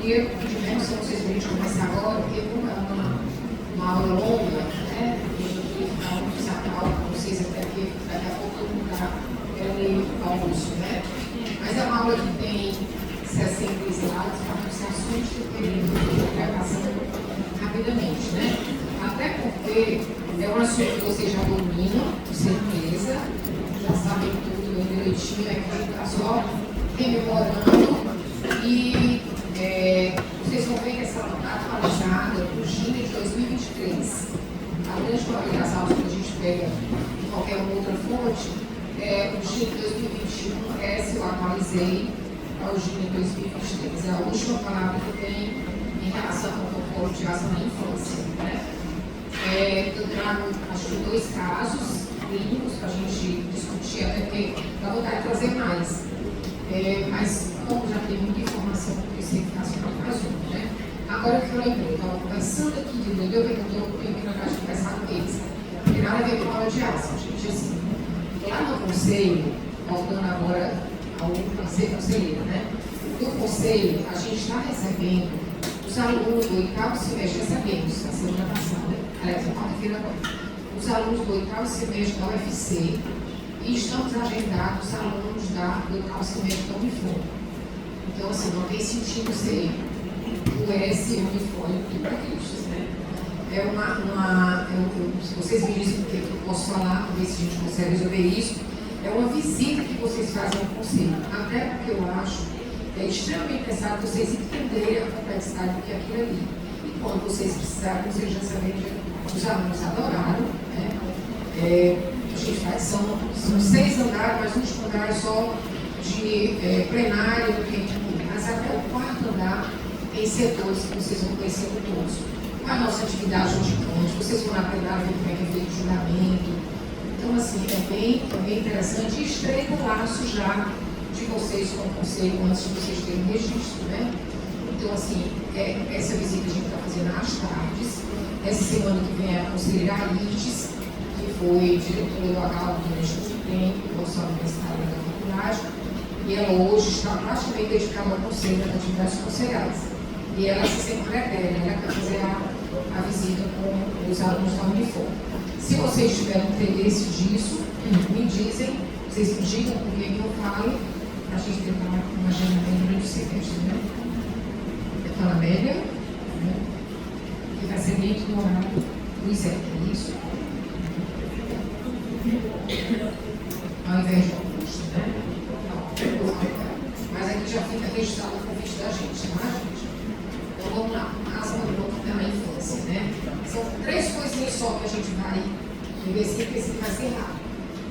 queria pedir mesmo se vocês verem começar agora, porque como é uma aula longa, né? Eu queria ficar muito sacal com vocês até que daqui a pouco todo mundo está querendo ir ao almoço, né? Mas é uma aula que tem 60 slides para você assuntos que eu queria passando rapidamente, né? Até porque é um assunto que vocês já dominam, com certeza, já sabem tudo bem direitinho, é que está só rememorando e vocês vão ver que essa aula está atualizada para o GINA de 2023. A grande maioria das aulas que a gente pega em qualquer outra fonte, o GINA de 2021, essa eu atualizei para o GINA de 2023. É a última palavra que tem em relação ao protocolo de ação na infância, né? Eu trago, acho que 2 casos clínicos para a gente discutir, até porque dá vontade de trazer mais. Mas, como já tem muita informação, eu sei que faço mais um, né? Agora que eu lembrei, estava conversando aqui, entendeu? Que eu tenho que lembrar de conversar com eles. Não tem nada a ver com a aula de ação, gente. Assim, lá no conselho, voltando agora ao conselheiro, né? No conselho, a gente está recebendo os alunos do 8º semestre, recebemos na semana passada, aliás, na quarta-feira agora, os alunos do 8º semestre da UFC e estamos agendados os alunos do 8º semestre da Unifon. Então, assim, não tem sentido ser o S Unifon e para Cristo, né? Se vocês me dizem o que eu posso falar, para ver se a gente consegue resolver isso, é uma visita que vocês fazem ao conselho, até porque eu acho extremamente necessário vocês entenderem a complexidade do que é aquilo ali. E quando vocês precisarem, vocês já sabem que os alunos adoraram, né? A gente faz, são 6 andares, mas um último andar é só de plenário, mas até o 4º andar tem setores que vocês vão conhecer todos. A nossa atividade de pontos, vocês vão aprender a ver como é que é feito o julgamento. Então, assim, é bem interessante e estreita o laço já de vocês com o conselho antes de vocês terem registro, né? Então, assim, essa visita a gente está fazendo às tardes. Essa semana que vem é a conselheira Arides, que foi diretora do AGAL durante muito tempo, professora universitária da faculdade, e ela hoje está praticamente dedicada ao conselho das atividades conselhais. E ela se sempre dela, ela quer fazer a visita com os alunos da Unifon. Se vocês tiverem interesse disso, me dizem, vocês me digam por que eu falo, a gente tem uma agendamento durante o semestre, né? Então, a média, né? Que vai ser dentro do horário do ISEC, é isso? Ao invés de Augusto, né? Mas aqui já fica registrado o convite da gente, não é, gente? Então, vamos lá. Asma do Banco na infância, né? São 3 coisinhas só que a gente vai ver se vai ser rápido.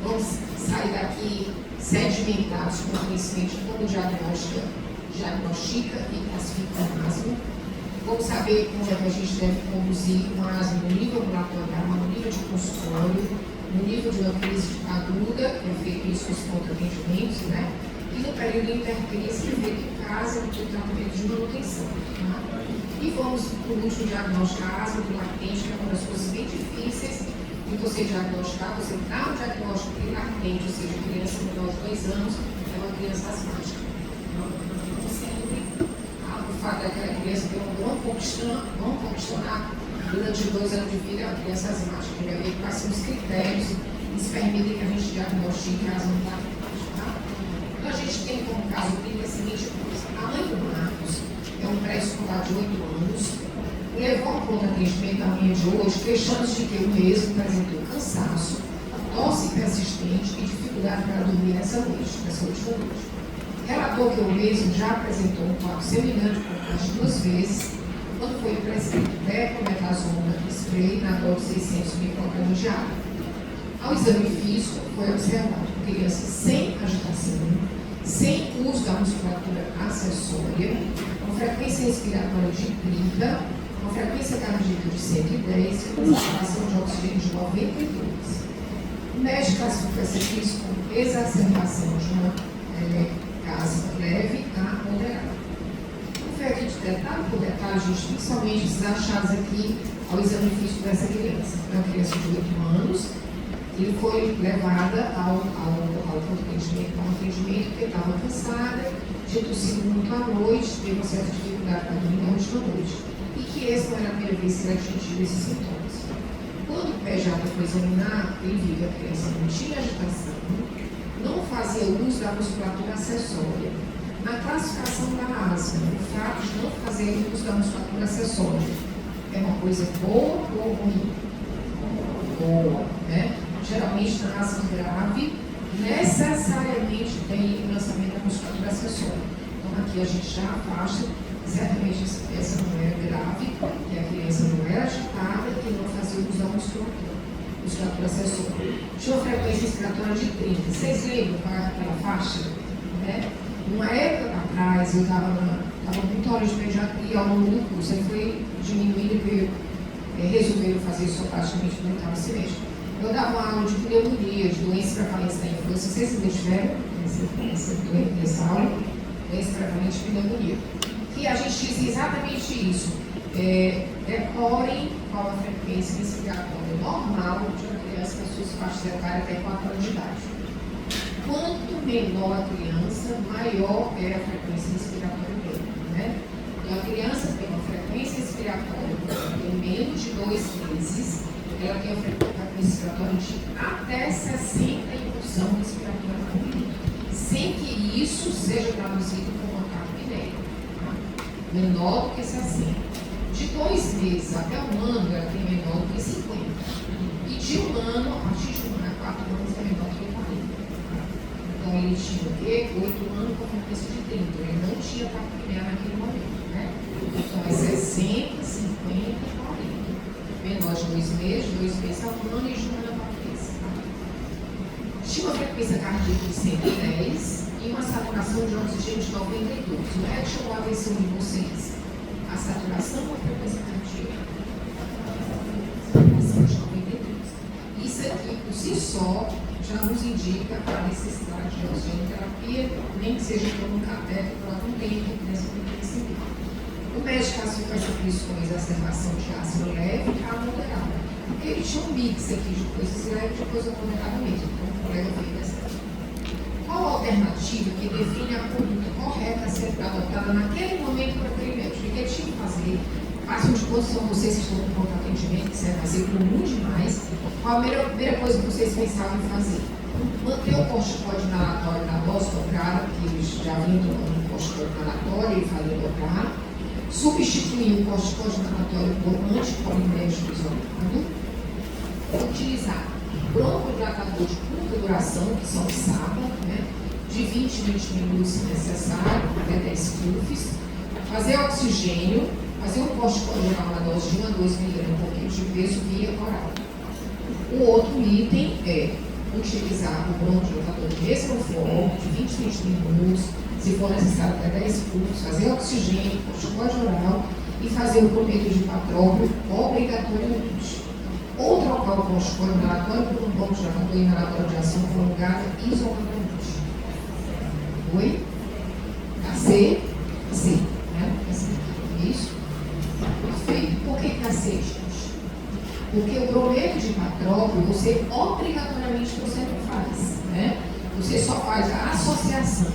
Vamos sair daqui sedimentados com conhecimento de como diagnostica e classifica o asma. Vamos saber como é que a gente deve conduzir um asma no nível ambulatorial, no nível de consultório, no nível de uma crise aguda, é feito isso com os contra-atendimentos, né? E no período de intercrise, que vê que casa do tratamento de manutenção. Tá? E vamos, por último, diagnosticar a asma do latente, que é uma das coisas bem difíceis de você diagnosticar. Você dá um diagnóstico de latente, ou seja, criança menor de 2 anos, é uma criança asmática. Não sempre. O fato daquela criança ter um bom condicionar durante 2 anos de vida é uma criança asmática. A gente vai ver quais são os critérios que permitem que a gente diagnostique a asma do latente. Tá? Então, a gente tem como caso clínico a seguinte coisa: a mãe do Marcos é um pré-escolar de 8 anos, levou ao pronto atendimento da manhã de hoje, queixando-se de que o mesmo apresentou cansaço, tosse persistente e dificuldade para dormir nessa última noite. Relatou que o mesmo já apresentou um quadro semelhante por mais de 2 vezes, quando foi prescrito dexametasona spray na dose de 600 microgramas de água. Ao exame físico, foi observado criança sem agitação, sem uso da musculatura acessória, com frequência respiratória de 30, com frequência cardíaca de 110 e com saturação de oxigênio de 92. O médico classificou essa crise como exacerbação de uma asma leve a moderada. O foi aqui de detalhe por detalhe, gente, principalmente esses achados aqui ao exame físico dessa criança. Uma criança de 8 anos, ele foi levada ao atendimento porque estava cansada, tinha tossido muito à noite, teve uma certa dificuldade para dormir na última noite. E que essa não era a primeira vez que ela tinha tido esses sintomas. Quando o pediatra foi examinar, ele viu que a criança não tinha agitação, não fazia uso da musculatura acessória. Na classificação da asma, o fato de não fazer uso da musculatura acessória é uma coisa boa ou ruim? Boa, né? Geralmente na asma grave, necessariamente tem o lançamento da musculatura acessória. Então aqui a gente já afasta, certamente essa não é grave, que a criança não era agitada e não fazia uso da musculatura acessória. Tinha uma frequência respiratória de 30. Vocês lembram qual é aquela faixa? Né? Uma época atrás, eu estava muito hora de pediatria ao longo do curso, aí foi diminuindo e resolveram fazer isso praticamente no oitavo semestre. Eu dava uma aula de pneumonia, de doença prevalente da infância. Vocês ainda tiveram essa aula? Doença prevalente de pneumonia. Que a gente dizia exatamente isso. Decorem qual a frequência respiratória normal de uma criança com suas faixas etárias até 4 anos de idade. Quanto menor a criança, maior é a frequência respiratória dela. Né? Então, a criança tem uma frequência respiratória em menos de 2 meses, ela tem uma frequência respiratória de até 60 incursão respiratória por minuto, sem que isso seja traduzido como uma apneia. Menor do que 60. De 2 meses até 1 ano, ela tem menor do que 50. E de 1 ano, a partir de 1 ano a 4 anos, é menor do que 40. Então, ele tinha o quê? 8 anos com a frequência de 30. Ele não tinha apneia naquele momento. Né? Então, é 60, 50, 40. Menor de 2 meses, 2 meses a 1 ano e de 1 ano a 4 meses. Tinha uma frequência cardíaca de 110 e uma saturação de oxigênio de 92. Não é que chamou a atenção de vocês. A saturação ou a frequência cardíaca? Saturação de 92. Isso aqui, por si só, já nos indica a necessidade de oxigenoterapia, nem que seja por um catéter por algum tempo nessa frequência. O médico classificou essa crise com exacerbação de asma leve a moderada. Porque ele tinha um mix aqui de coisas leves e de coisas moderada mesmo. Então, o colega veio dessa. Qual a alternativa que define a conduta correta a ser adotada naquele momento por aquele médico? O que ele tinha que fazer? Façam de conta, são vocês que estão com pronto atendimento, que você vai fazer comum demais. Qual a primeira coisa que vocês pensavam em fazer? Manter o corticoide inalatório na dose dobrada, porque eles já vinham tomando um corticoide inalatório e faria dobrar. Substituir o corticoide inalatório por anticolinérgico isolado. Utilizar broncodilatador de curta duração, que são o SABA, né? De 20 a 20 minutos se necessário, até 10 puffs. Fazer oxigênio, fazer um corticoide oral na dose de 1 a 2 mg por quilo de peso via oral. O outro item é utilizar o broncodilatador de mesma forma, de 20 a 20 minutos, se for necessário até 10 puffs, fazer oxigênio, corticoide oral e fazer o prometo de patrópio obrigatoriamente. Ou trocar o corticoide inalatório por um broncodilatador inalatório de ação prolongada isoladamente. Oi? AC? C. Né? Isso? Perfeito. Por que AC, gente? Porque o brometo de patrópio, você obrigatoriamente não faz. Né? Você só faz a associação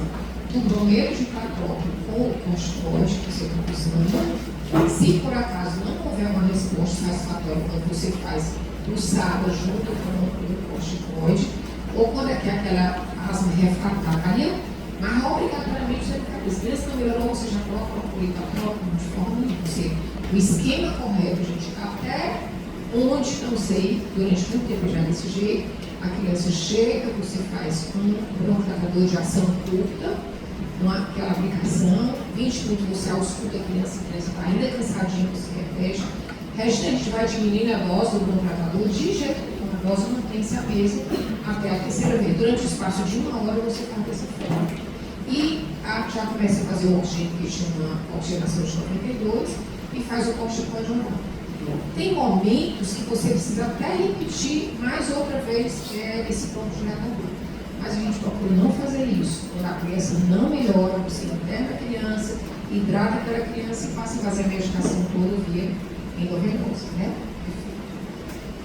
do brometo de patrópio com o corticoide que você está usando. Se por acaso não houver uma resposta satisfatória quando você faz o SABA junto com o corticoide, ou quando é aquela asma refratária, mas obrigatoriamente você fica se criança não melhorou, você já coloca o polipatrópico de forma o esquema correto, gente, até onde, não sei, durante muito tempo já desse jeito, a criança chega, você faz um broncodilatador de ação curta, aquela aplicação, 20 minutos você ausculta a criança está ainda cansadinha, você repete. O resto a gente vai diminuindo a dose do broncodilatador de jeito nenhum, a dose mantém-se a mesma até a terceira vez. Durante o espaço de 1 hora você faz dessa forma. E já começa a fazer o oxigênio, que chama oxigenação de 92, e faz o corticoide oral. Tem momentos que você precisa até repetir mais outra vez esse broncodilatador. Mas a gente procura não fazer isso. Quando a criança não melhora, você interna a criança, hidrata aquela criança e passa a fazer a medicação toda via endovenosa, né?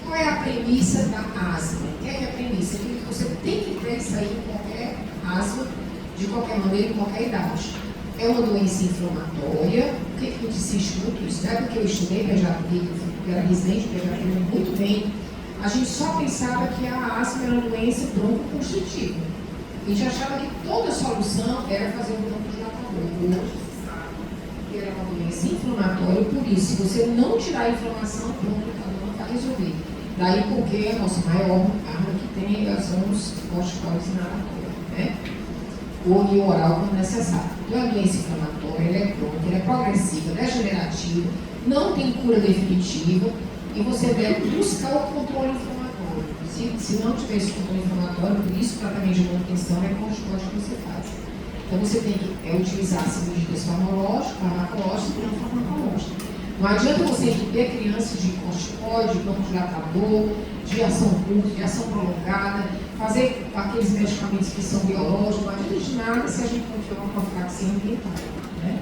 Qual é a premissa da asma? O que é a premissa? Que você tem que ter isso aí em qualquer asma de qualquer maneira, em qualquer idade. É uma doença inflamatória. Por que a gente insiste muito isso? Não é porque eu estudei pediatria, eu era residente de pediatria muito bem. A gente só pensava que a asma era uma doença broncoconstritiva. A gente achava que toda solução era fazer um broncodilatador. Hoje se sabe que era uma doença inflamatória, por isso, se você não tirar a inflamação, o broncodilatador não vai resolver. Daí porque a nossa maior arma que tem são os corticoides inalatórios, né? Ou e oral quando necessário. Então, a doença inflamatória, ela é crônica, ela é progressiva, degenerativa, não tem cura definitiva e você deve buscar o controle inflamatório. Se não tiver esse controle inflamatório, por isso o tratamento de manutenção é corticoide que você faz. Então, você tem que utilizar medidas farmacológicas e não farmacológicas. Não adianta você entupir a criança de corticoide, de broncodilatador, de ação curta, de ação prolongada, fazer aqueles medicamentos que são biológicos, não adianta de nada se a gente não tiver uma profilaxia ambiental. Né?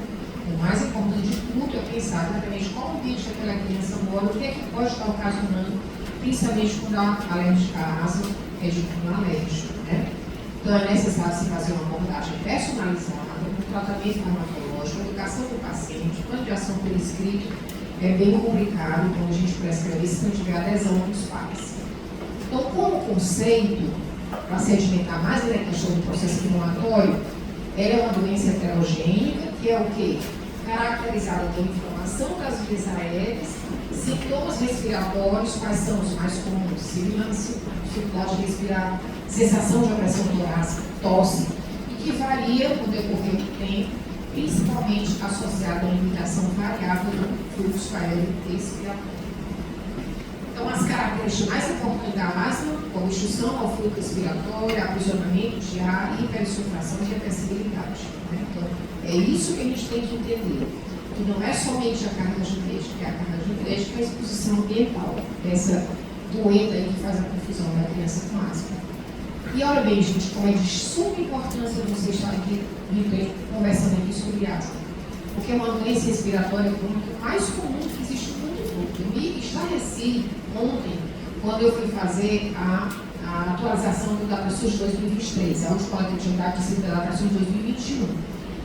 O mais importante de tudo é pensar exatamente qual o ambiente daquela criança mora, o que é que pode estar ocasionando, principalmente quando a asma é de cunho alérgico. Né? Então é necessário se fazer uma abordagem personalizada, um tratamento farmacológico, a educação do paciente, plano de ação por escrito. É bem complicado quando a gente prescreve se não tiver adesão dos pais. Então, como conceito, para sedimentar mais a questão do processo inflamatório, ela é uma doença heterogênica, que é o quê? Caracterizada pela inflamação das vias aéreas, sintomas respiratórios, quais são os mais comuns? Sibilância, dificuldade de respirar, sensação de opressão torácica, tosse, e que varia no decorrer do tempo, principalmente associado à limitação variável do fluxo aéreo respiratório. Então, as características mais importantes da asma, obstrução ao fluxo respiratório, aprisionamento de ar, hiperinsuflação e reversibilidade. Né? Então, é isso que a gente tem que entender. Que não é somente a carga genética, é a carga genética e a exposição ambiental, essa doença aí que faz a confusão da criança com asma. E olha bem, gente, como é de suma importância você estar aqui conversando aqui sobre asma. Porque é uma doença respiratória crônica mais comum que existe no mundo todo. Eu me estarreci ontem, quando eu fui fazer a atualização do DataSUS de 2023. A última hora que eu tinha dado sido da DataSUS de 2021.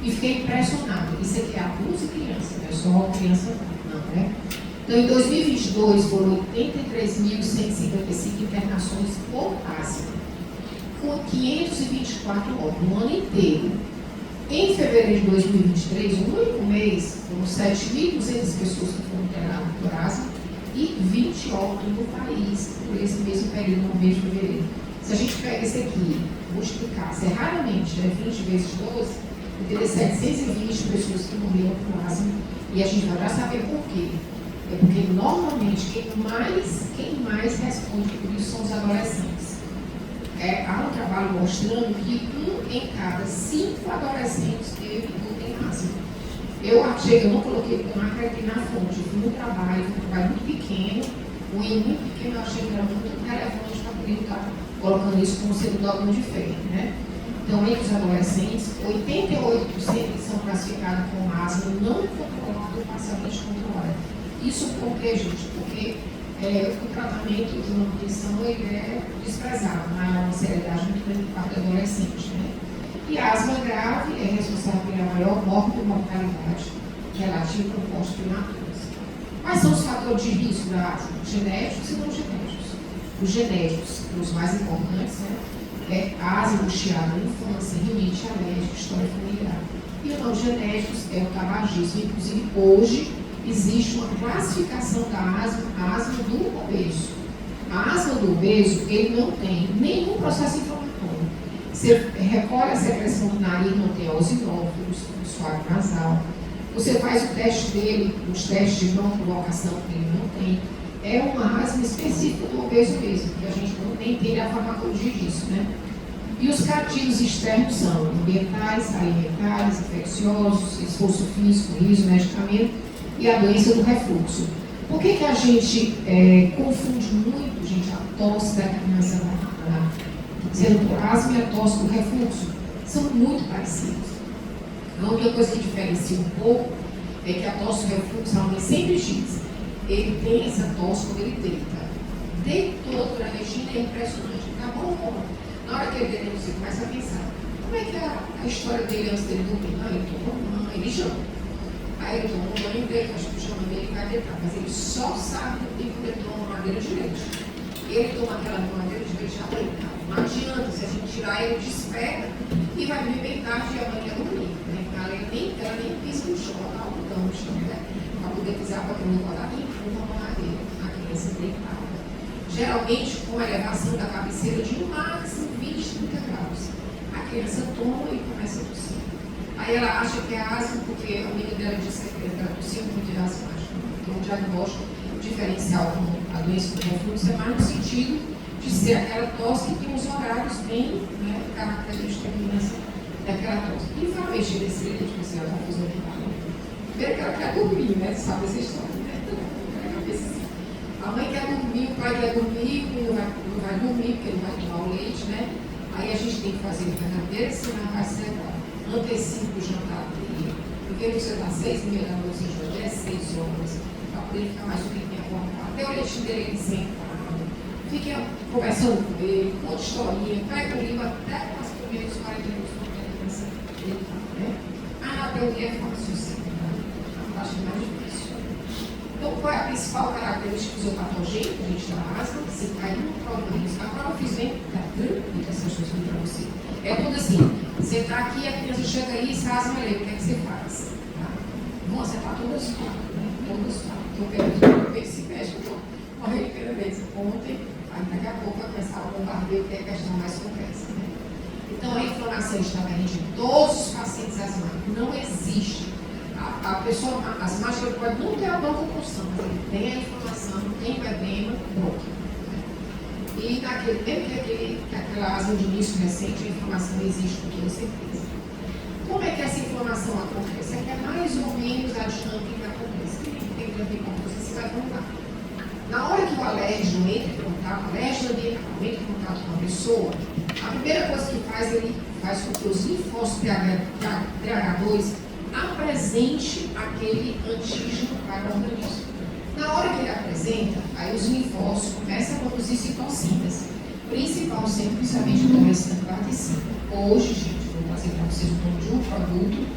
E fiquei impressionado. Isso aqui é adultos e crianças, não é só criança não, né? Então, em 2022, foram 83.155 internações por asma, com 524 óbitos no ano inteiro. Em fevereiro de 2023, um único mês, foram 7.200 pessoas que foram internadas por asma e 20 óbitos no país por esse mesmo período, no mês de fevereiro. Se a gente pega esse aqui, multiplicar, raramente, né, 20 vezes 12, eu teria 720 pessoas que morreram por asma e a gente vai já saber por quê. É porque, normalmente, quem mais responde por isso são os adolescentes. Há um trabalho mostrando que 1 em cada 5 adolescentes teve ou tem asma. Eu não coloquei, porque eu não acreditei na fonte. Eu fui no trabalho, um trabalho muito pequeno, muito pequeno, eu achei que era muito relevante para poder estar colocando isso como sendo dogma de fé, né? Então, entre os adolescentes, 88% são classificados com asma não controlada ou parcialmente controlada. Isso por quê, gente? Porque o tratamento de manutenção ele é desprezado, mas há uma seriedade muito grande por parte do adolescente. Né? E a asma grave é responsável pela maior mortalidade relativa ao composto prematuros. Quais são os fatores de risco da asma? Genéticos e não genéticos. Os genéticos, os mais importantes, né? É asma, chiado, infância, rinite, alérgica, história familiar. E os não genéticos é o tabagismo. Inclusive, hoje, existe uma classificação da asma do obeso. A asma do obeso, ele não tem nenhum processo inflamatório. Você recolhe a secreção do nariz, não tem eosinófilos, o suave nasal. Você faz o teste dele, os testes de broncoprovocação que ele não tem. É uma asma específica do obeso mesmo, que a gente não nem tem a farmacologia disso, né? E os gatilhos externos são ambientais, alimentares, infecciosos, esforço físico, riso, medicamento e a doença do refluxo. Por que a gente confunde muito, gente, a tosse da criança dizendo por asma e a tosse do refluxo? São muito parecidos. A única coisa que diferencia um pouco é que a tosse do refluxo, a mãe sempre diz, ele tem essa tosse quando ele deita. Deitou, a Regina é impressionante. Acabou o coma. Na hora que ele deita, você começa a pensar, como é que a a história dele antes dele dormir. Não, ele tomou banho, ele chama. Aí ele tomou banho dele, acho que chama dele e vai deitar. Mas ele só sabe que ele toma madeira de leite. Ele toma aquela madeira de leite amanhã. Não adianta, se a gente tirar ele, desperta e vai dormir bem tarde e amanhã dormir. Né? Ela nem pisa no chão, ela está no chão, né? Para poder pisar para ter um quadradinho, uma madeira, a criança deitada. Geralmente, com a elevação da cabeceira de no máximo 20, 30 graus. A criança toma e começa a tossir. Aí ela acha que é asma porque a amiga dela disse que ela tossia muito de asmática. Então, o diagnóstico diferencial com a doença do refluxo é mais no sentido de ser aquela tosse que tem os horários bem, né, característicos daquela tosse. E realmente, desse jeito, tipo assim, a confusão de nada. Primeiro que ela quer dormir, né? Sabe essa história, né? A mãe quer dormir, o pai quer dormir, o filho não vai dormir, porque ele vai tomar o leite, né? Aí a gente tem que fazer brincadeira, senão vai ser antecipa o jantar dele. Porque você está 6h30 da noite, você já é 6 horas, para poder ficar mais um tempinho acordado. Até o leitinho dele ele sentado, fica conversando com ele, conta historinha, pega o livro até as primeiras 40 minutos para a criança deitar, né? Até o dia é fácil, sim, tá? A parte mais difícil. Então, qual é a principal característica fisiopatogênica que a gente da asma? Se cair no problema, a prova fiz bem, está tranquila essas coisas para você. É tudo assim, você está aqui, a criança chega aí e se asma ali, o que é que você faz? Tá? Vão acertar todas as quatro, né? Todas as quatro. Então, eu quero esse médico, eu corri pela vez ontem, aí daqui a pouco vai começar o bombardeio, que é a questão mais complexa, né? Então, a inflamação extravagante de todos os pacientes asmáticos não existe. A pessoa asmática pode não ter a broncoconstrução, mas ele tem a inflamação, tem o edema, pronto. E naquela asma de início recente, a inflamação existe com toda certeza. Como é que essa inflamação acontece? É que é mais ou menos a dinâmica que acontece. Tem que ver como você vai contar. Na hora que o alérgeno entra em contato, o alérgeno entra em contato com a pessoa, a primeira coisa que faz, ele faz com que os linfócitos TH2 apresente aquele antígeno para o organismo. Na hora que ele apresenta, aí os linfócitos começam a produzir citocinas, principalmente do restante participa. Hoje, gente, vou trazer para vocês o nome de um produto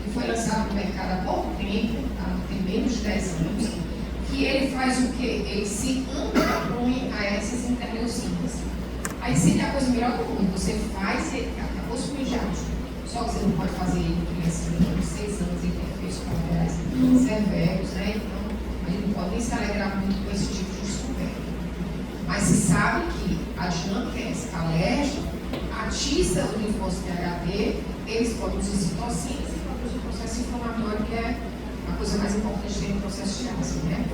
que foi lançado no mercado há pouco tempo, tá? Tem menos de 10 anos, que ele faz o quê? Ele se antepõe a essas interleucinas. Aí seria a coisa melhor do mundo, você faz e acabou se imediato. Só que você não pode fazer ele com crianças de 6 anos e ter efeitos colaterais severos, né? Então, a gente não pode nem se alegrar muito com esse tipo de descoberta. Mas se sabe que a dinâmica é essa, alérgico, atiça o linfócito TH, eles produzem citocinas e produzem o processo inflamatório, que é a coisa mais importante dentro do processo de asma, né?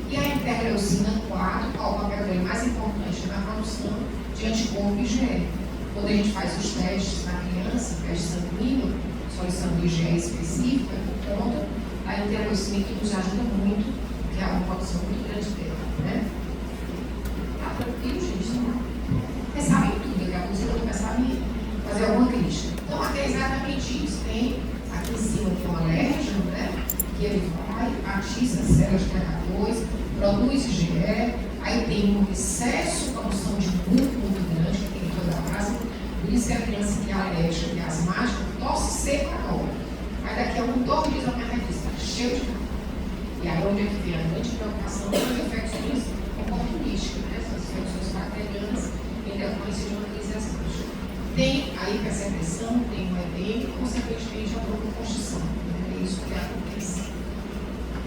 E a interleucina 4, qual o papel dele mais importante na produção de anticorpo IgE. Quando a gente faz os testes na criança, teste sanguíneo, solução do IgE específica, por conta da interleucina que nos ajuda muito, que é uma produção muito grande dela, né? Tá tranquilo, gente? Não? Vocês sabem tudo, daqui a pouco vocês vão começar a me fazer alguma crítica. Então, aqui é exatamente isso. Tem aqui em cima que é um alérgeno, né? Que ele vai, atiça as células de TH2, produz IgE, aí tem um excesso de produção de muito grande, que tem toda a asma. Por isso que a criança que é alérgica, que é asmática, tosse seca agora. Aí daqui a 2 dias a minha revista está cheia de nada. E aí onde é que vem a grande preocupação com as infecções oportunísticas, né? Essas infecções bacterianas em decorrência de uma crise asmática. Tem a hipersecreção, tem o edema e, consequentemente, a broncoconstrição. É isso que acontece.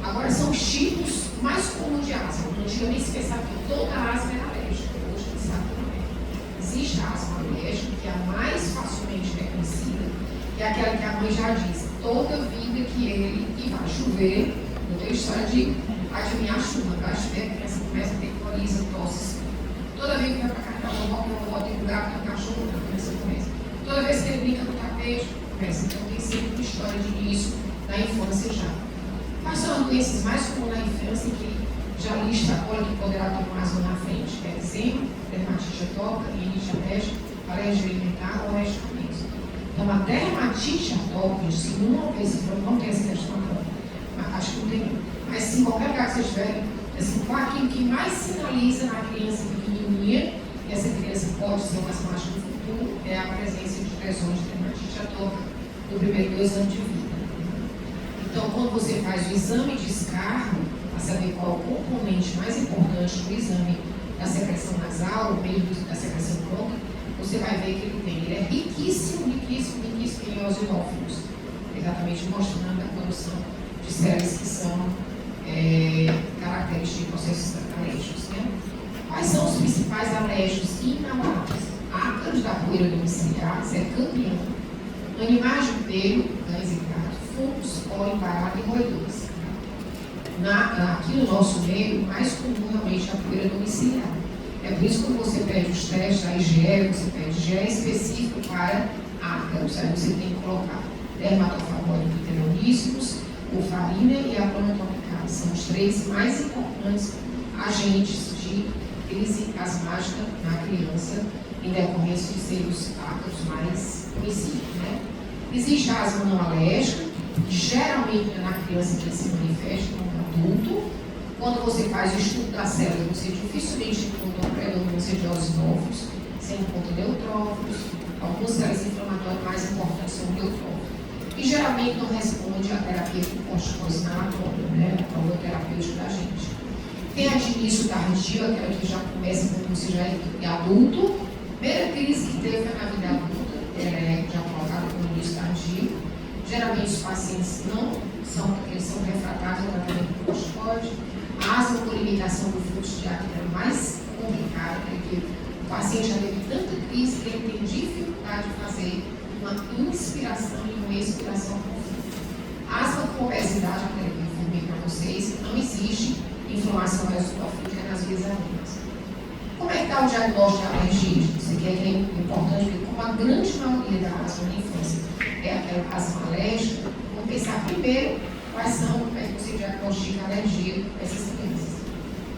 Agora, são os tipos mais comuns de asma. Antigamente se pensava que toda asma era alérgica. Hoje a gente sabe que não é. Existe a asma alérgica, que é a mais facilmente reconhecida, que é aquela que a mãe já diz, toda vida que ele vai chover, eu tenho história de adivinhar a chuva, vai chover, a criança começa a ter coriza, tosse. Toda vez que vai para cá, a vovó tem um gato, tem um cachorro, a criança começa. Toda vez que ele brinca no tapete, começa. Então tem sempre uma história de início na infância já. Quais são as doenças mais comuns na infância que já lista olha que poderá ter uma asma na frente? É eczema, dermatite atópica, rinite alérgica, alergia alimentar ou restamento. Então, a dermatite atópica, se uma vez não tem essa questão atópica, acho que não tem. Mas se em qualquer lugar que vocês tiverem, assim, qual aquilo que mais sinaliza na criança pequenininha, que essa criança pode ser uma asmática no futuro, risco é a presença de lesões de dermatite atópica no primeiro 2 anos de vida. Então, quando você faz o exame de escarro, para saber qual é o componente mais importante do exame da secreção nasal, o meio da secreção bronca, você vai ver que ele é riquíssimo em eosinófilos, exatamente mostrando a produção de células que são características de processos alérgicos. Né? Quais são os principais alérgicos inaláveis? Ácaros da poeira domiciliar, isso é campeão. Animais de pelo, cães e gatos, fungos, pólen, barata e roedores. Aqui no nosso meio, mais comum realmente é a poeira domiciliar. É por isso que quando você pede os testes da IgE, você pede IgE específico para ácaros. Aí você tem que colocar dermatofagóide pteroníceos, o farina e a planotopicalis. São os 3 mais importantes agentes de crise asmática na criança, em decorrência de ser os ácaros mais conhecidos. Né? Existe a asma não alérgica, que geralmente na criança que se manifesta no adulto. Quando você faz o estudo da célula, você dificilmente encontra a predominância de eosinófilos, você encontra neutrófilos, algumas células inflamatórias mais importantes são neutrófilos. E geralmente não responde à terapia com corticoide inalatória, né? A prova terapêutica da gente. Tem a de início tardio, aquela que já começa quando você já é adulto. Primeira crise que teve na vida adulta, já colocada como início tardio. Geralmente os pacientes eles são refratários ao tratamento com corticoide. A asma com limitação do fluxo de ar é mais complicada, porque o paciente já teve tanta crise que ele tem dificuldade de fazer uma inspiração e uma expiração profunda. Asma com obesidade, eu informei para vocês, não existe inflamação eosinofílica nas vias aéreas. Como é que está o diagnóstico de alergia? Isso aqui é importante, porque como a grande maioria da asma na infância é aquela asma alérgica, vamos pensar primeiro quais são, como é que você diagnostica a alergia dessas crianças.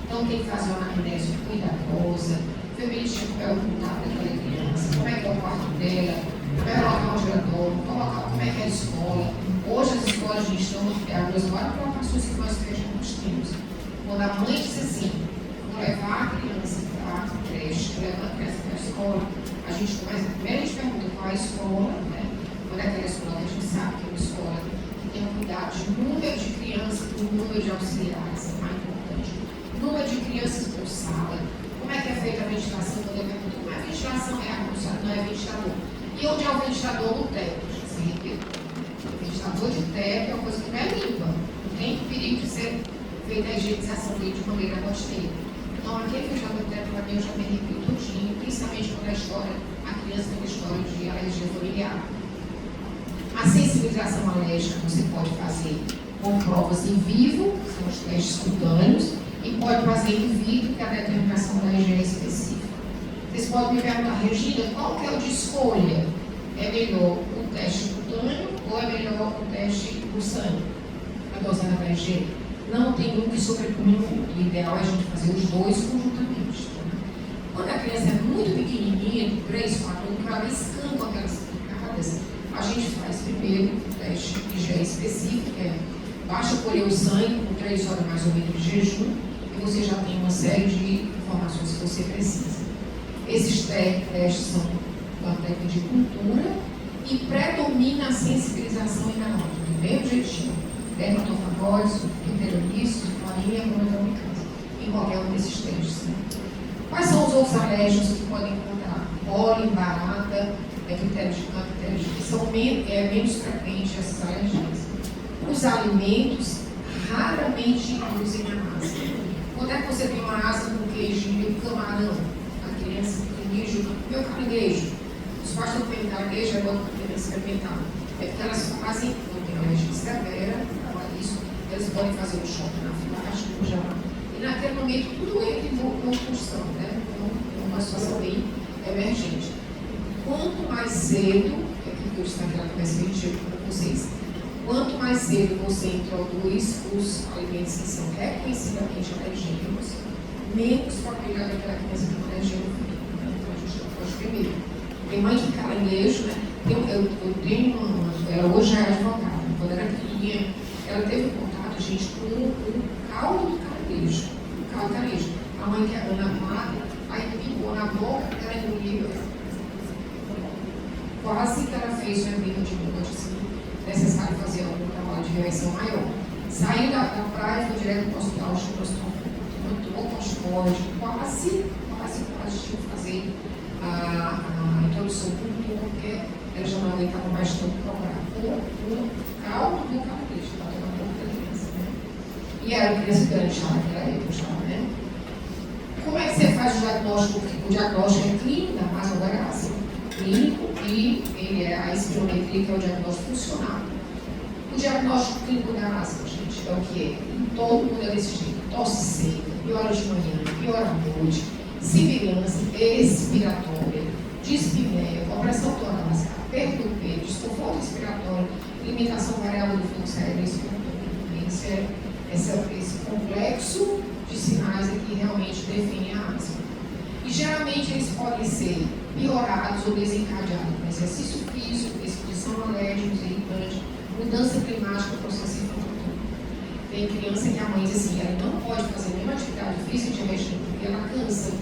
Então tem que fazer uma anamnese cuidadosa, ver o tipo é o contato daquela criança, como é que é o quarto dela, como é o local onde ela dorme, como é que é a escola. Hoje as escolas de estão as várias preocupações que nós temos. Quando a mãe diz assim, vou levar a criança para a creche, levar a criança para a escola, a gente começa, primeiro a gente pergunta qual é a escola, né? Quando é aquela escola que a gente sabe que é uma escola que tem um cuidado de número de crianças e número de auxiliares, é mais importante. Número de crianças por sala, como é que é feita a ventilação, quando eu pergunto como é a ventilação, é ar-condicionado, não é ventilador. E onde é o ventilador no teto? O ventilador de teto é uma coisa que não é limpa, não tem perigo de ser feita a higienização dele de maneira rotineira. Então, aquele ventilador de teto, para mim, eu já me arrepio tudinho, principalmente quando a criança tem uma história de alergia familiar. A sensibilização alérgica você pode fazer com provas em vivo, que são os testes cutâneos, e pode fazer in vitro, que é a determinação da IgE específica. Vocês podem me perguntar, Regina, qual que é o de escolha? É melhor o teste cutâneo ou é melhor o teste do sangue? A dosagem da IgE? Não tem um que sobrepõe o outro. O ideal é a gente fazer os dois conjuntamente. Quando a criança é muito pequenininha, de 3, 4 anos, que ela escampa aquelas picadas, a gente faz primeiro o teste de IgE específico, que é basta colher o sangue com 3 horas mais ou menos de jejum, e você já tem uma série de informações que você precisa. Esses testes são uma técnica de cultura e predomina a sensibilização inalada, do mesmo jeitinho. Dermatofagóides, pteroníceos, farinha e planotopicalis, em qualquer um desses testes. Né? Quais são os outros alérgicos que podem encontrar? Pólen, barata, critério de campo, que são menos frequentes essas alergias. Os alimentos raramente induzem a asma. Quando é que você tem uma asma com queijinho, camarão? A criança caranguejo, meu caranguejo. Os pais estão comendo caranguejo, é bom para a criança experimentar. É porque elas fazem, quando tem alergia severa, isso, eles podem fazer um choque anafilático já. E naquele momento tudo entra em compulsão, né? Então é uma situação bem emergente. Quanto mais cedo, é aquilo que eu estou conversando com vocês, quanto mais cedo você introduz os alimentos que são reconhecidamente alergênicos, menos probabilidade daquela criança ter uma alergia no futuro. Né? Então a gente pode primeiro. Tem mãe de caranguejo, né? Eu tenho ela hoje já é advogada. Quando era pequenininha, ela teve contato, gente, com o caldo do caranguejo. O caldo do caranguejo. A mãe quebrou na mata, aí pingou na boca, ela engoliu. quase que ela fez uma briga de noite, assim, necessário fazer algum trabalho de reversão maior. Saiu da praia, foi direto para o hospital, chegou no hospital, entrou com código, quase tinha que fazer a introdução por tudo, porque ela já não aguentava mais tanto procurar por caldo do capricho, para tomar conta da criança, né? E era uma criança grande já naquela época, né? Como é que você faz o diagnóstico? O diagnóstico é clínico da asma da galáxia. Clínico e ele é a espirometria, que é o diagnóstico funcional. O diagnóstico clínico da asma, gente, é o que é? Todo mundo é desse jeito. Tosse seca, piora de manhã, piora à noite, sibilância expiratória, dispneia, compressão torácica, aperto do peito, desconforto respiratório, limitação variável do fluxo aéreo respiratório. Esse complexo de sinais é que realmente definem a asma. E geralmente eles podem ser piorados ou desencadeados por exercício físico, exposição a alérgicos, irritantes, mudança climática, processo inflamatório. Tem criança que a mãe diz assim, ela não pode fazer nenhuma atividade física de mexer porque ela cansa.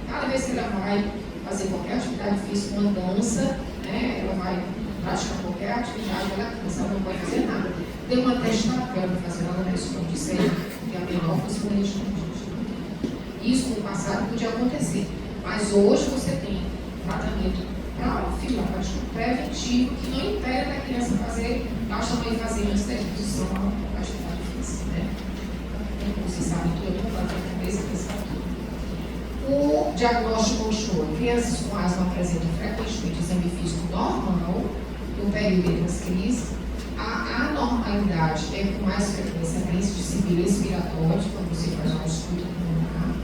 Cada vez que ela vai fazer qualquer atividade física, uma dança, né, ela vai praticar qualquer atividade, ela cansa, ela não pode fazer nada. Tem uma testada para ela fazer nada na escola de ser, que é a menor possibilidade de isso no passado podia acontecer, mas hoje você tem tratamento profilático preventivo que não impede a criança fazer, basta a mãe fazer antes da exposição à atividade física, né? Então, você sabe tudo, eu estou na cabeça que sabe tudo. O diagnóstico mostrou crianças com asma apresentam frequentemente exame físico normal no período entre as crises. A anormalidade é com mais frequência a crise de sibilo respiratório, quando você faz uma ausculta pulmonar,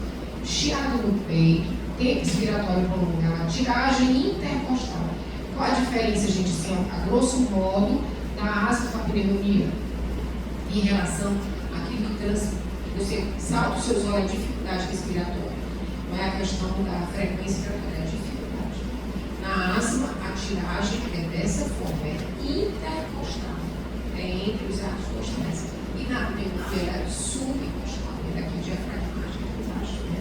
chiado no peito, tempo respiratório prolongado, tiragem intercostal. Qual a diferença, gente, assim, a grosso modo, da asma com a pneumonia em relação àquilo que você salta os seus olhos, a dificuldade respiratória? Não é a questão da frequência respiratória, é a dificuldade. Na asma, a tiragem é dessa forma, é intercostal, é entre os arcos. E na pneumonia é subcostal, é daqui diafragmática por baixo, né?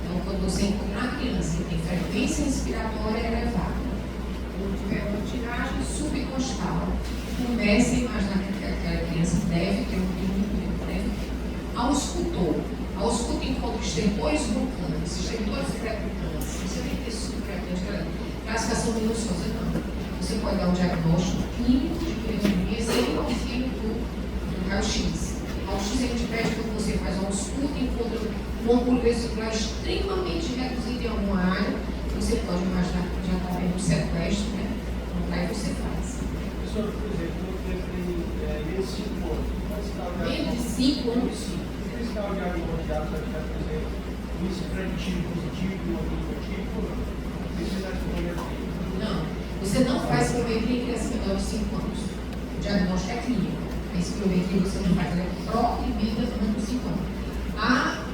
Então, quando você encontrar uma criança que tem frequência respiratória elevada, ou tiver uma tiragem subcostal, comece a imaginar que aquela criança deve ter um pneumonia, deve ter. Auscultou encontra estentores vulcânicos, estentores frequentantes, você tem que ter subfrequente, classificação minuciosa, não. Você pode dar um diagnóstico clínico de pneumonia sem o auxílio do raio-x. O raio-x a gente pede quando você faz um ausculto e encontra um ângulo vesicular extremamente reduzido em alguma área, você pode imaginar que já está vendo um sequestro, né? Então, aí você faz. Professor, por exemplo, eu tenho menos de 5 anos. Menos de 5 anos? Se esse estava diagnosticado, por exemplo, um expressivo positivo e um negativo, ou não? Não. Você não faz espirometria em criança menor de 5 anos. O diagnóstico é clínico. A espirometria você não faz, ela é proibida durante 5 anos.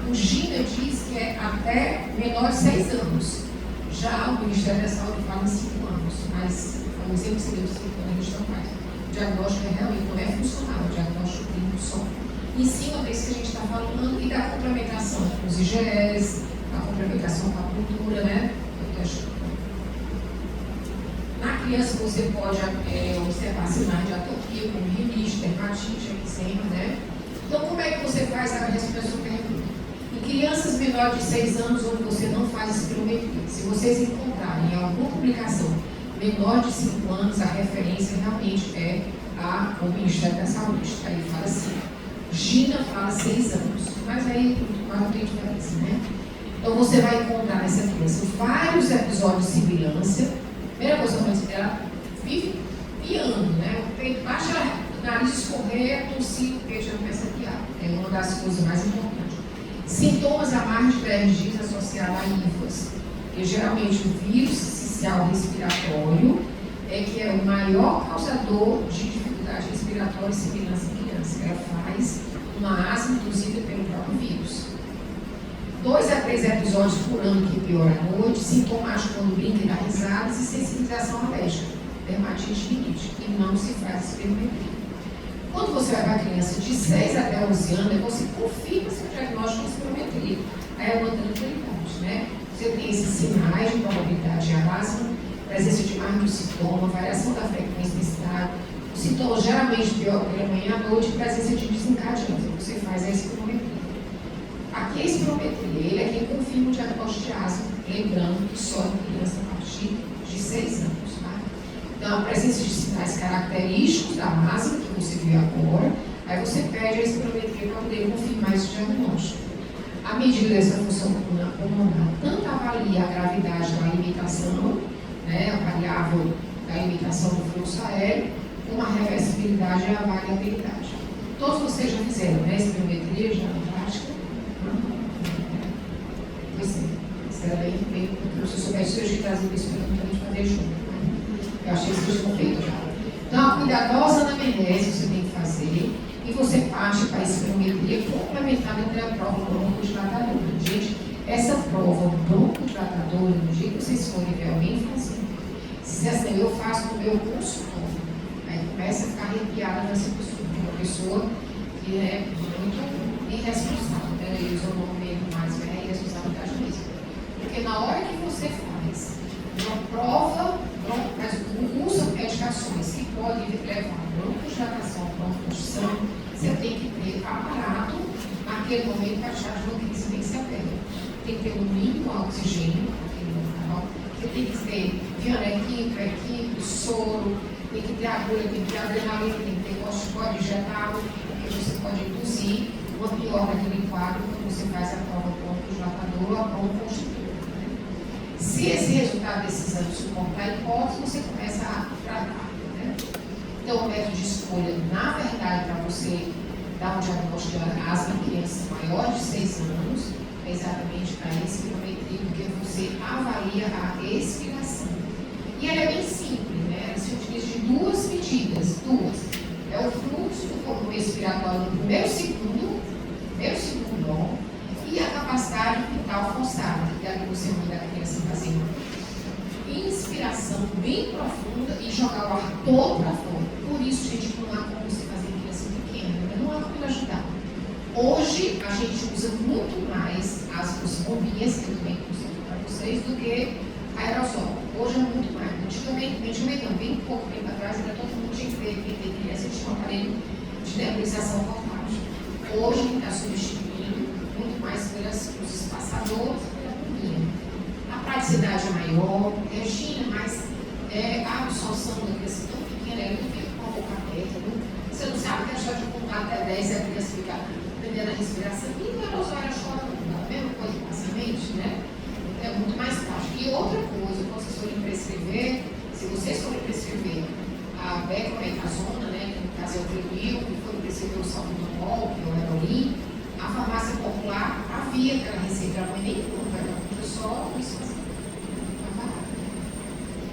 O GINA diz que é até menor de 6 anos. Já o Ministério da Saúde fala em 5 anos, mas o exemplo que você deu de 5 anos a gente não faz. O diagnóstico é realmente, não é funcional, o diagnóstico clínico só. Em cima desse que a gente está falando e da complementação com os IgEs, a complementação com a cultura, né? Na criança você pode observar sinais de atopia, como rinite, dermatite, eczema, né? Então, como é que você faz a respiração pergunta? Em crianças menores de 6 anos, onde você não faz espirometria, se vocês encontrarem alguma publicação menor de 5 anos, a referência realmente é o Ministério da Saúde. Aí fala assim, GINA fala 6 anos, mas aí não tem diferença, né? Então, você vai encontrar nessa criança vários episódios de sibilância. Primeira coisa que ela vive piando, né? O peito baixa, o nariz escorrer, tossir, o peito já começa a piar. É uma das coisas mais importantes. Sintomas a mais de 10 dias associados a ínfase. E geralmente o vírus sincicial respiratório é que é o maior causador de dificuldade respiratória e sibilância em criança. Ela faz uma asma induzida pelo próprio vírus. 2 a 3 episódios por ano que piora à noite, sintomático quando brinca e dá risadas e sensibilização alérgica, dermatite e rinite, e não se faz espirometria. Quando você vai para a criança de 6 até 11 anos, você confirma seu diagnóstico com espirometria. Aí é uma tranquilidade, né? Você tem esses sinais de probabilidade de asma, presença de mais de um sintoma, variação da frequência e intensidade, os sintomas geralmente pior pela manhã à noite, presença de desencadeantes. O que você faz é a espirometria. Aqui a espirometria, ele é quem confirma o diagnóstico de asma, lembrando que só em criança a partir de 6 anos. Tá? Então, a presença de sinais característicos da asma, que você viu agora, aí você pede a espirometria para poder confirmar esse diagnóstico. A medida dessa função pulmonar tanto avalia a gravidade da limitação, né, a variável da limitação do fluxo aéreo, como a reversibilidade e a variabilidade. Todos vocês já fizeram, né, espirometria já na prática? Pois é, isso era bem, se eu soubesse hoje trazer isso para a gente fazer junto. Né? Eu achei que vocês tinham feito já. Então, a cuidadosa anamnese você tem que fazer e você parte para a espirometria complementar entre a prova broncodilatadora. Gente, essa prova broncodilatadora, no dia que vocês forem ver alguém fazer, se assim, eu faço no meu consultório, aí começa a ficar arrepiada nessa pessoa, uma pessoa que é muito irresponsável, né? Eles usam o nome mesmo mais velho, irresponsabilidade mesmo. Porque na hora que você faz uma prova, usa medicações que podem levar a broncodilatação, broncoconstrição, você tem que ter aparato naquele momento para achar de uma crise bem severa. Tem que ter um mínimo oxigênio naquele local, você tem que ter vianequímico, equímico, soro, tem que ter agulha, tem que ter adrenalina, tem que ter corticóide injetável, porque você pode induzir uma pior daquele quadro quando você faz a prova broncodilatadora ou a broncoconstritora. Se esse resultado desse exame suportar a hipótese, você começa a tratar. Né? Então, o método de escolha, na verdade, para você dar um diagnóstico de asma em crianças maiores de 6 anos, é exatamente para a espirometria, porque você avalia a expiração. E ela é bem simples, né? Ela se utiliza de 2 medidas, 2. É o fluxo do volume respiratório no primeiro segundo bom, e a capacidade vital forçada, que é a que você manda a criança fazer uma inspiração bem profunda e jogar o ar todo para fora. Por isso, gente, não há como você fazer em criança pequena, né? Não há como ajudar. Hoje, a gente usa muito mais as bombinhas, que eu também consigo para vocês, do que aerosol. Hoje é muito mais. Antigamente não, bem pouco tempo atrás, ainda todo mundo tinha que ter criança, tinha um aparelho de nebulização portátil. Hoje, está substituindo muito mais pelos espaçadores e pela bombinha. A praticidade é maior, Regina, mas a absorção da criança tão pequena, ela não fica com a boca aberta, não? Você não sabe que a chave de contar até 10 e a criança fica aprendendo a respiração, e o aerosol ela chora, a mesma coisa passivamente, né? É muito mais prático. E outra coisa, quando vocês forem prescrever, se vocês forem prescrever a beclomethasona, né, que no caso é o Clenil, e forem prescrever o salbutamol, que é o Heroin, a farmácia popular havia aquela receita, ela nem compra, ela compra só isso.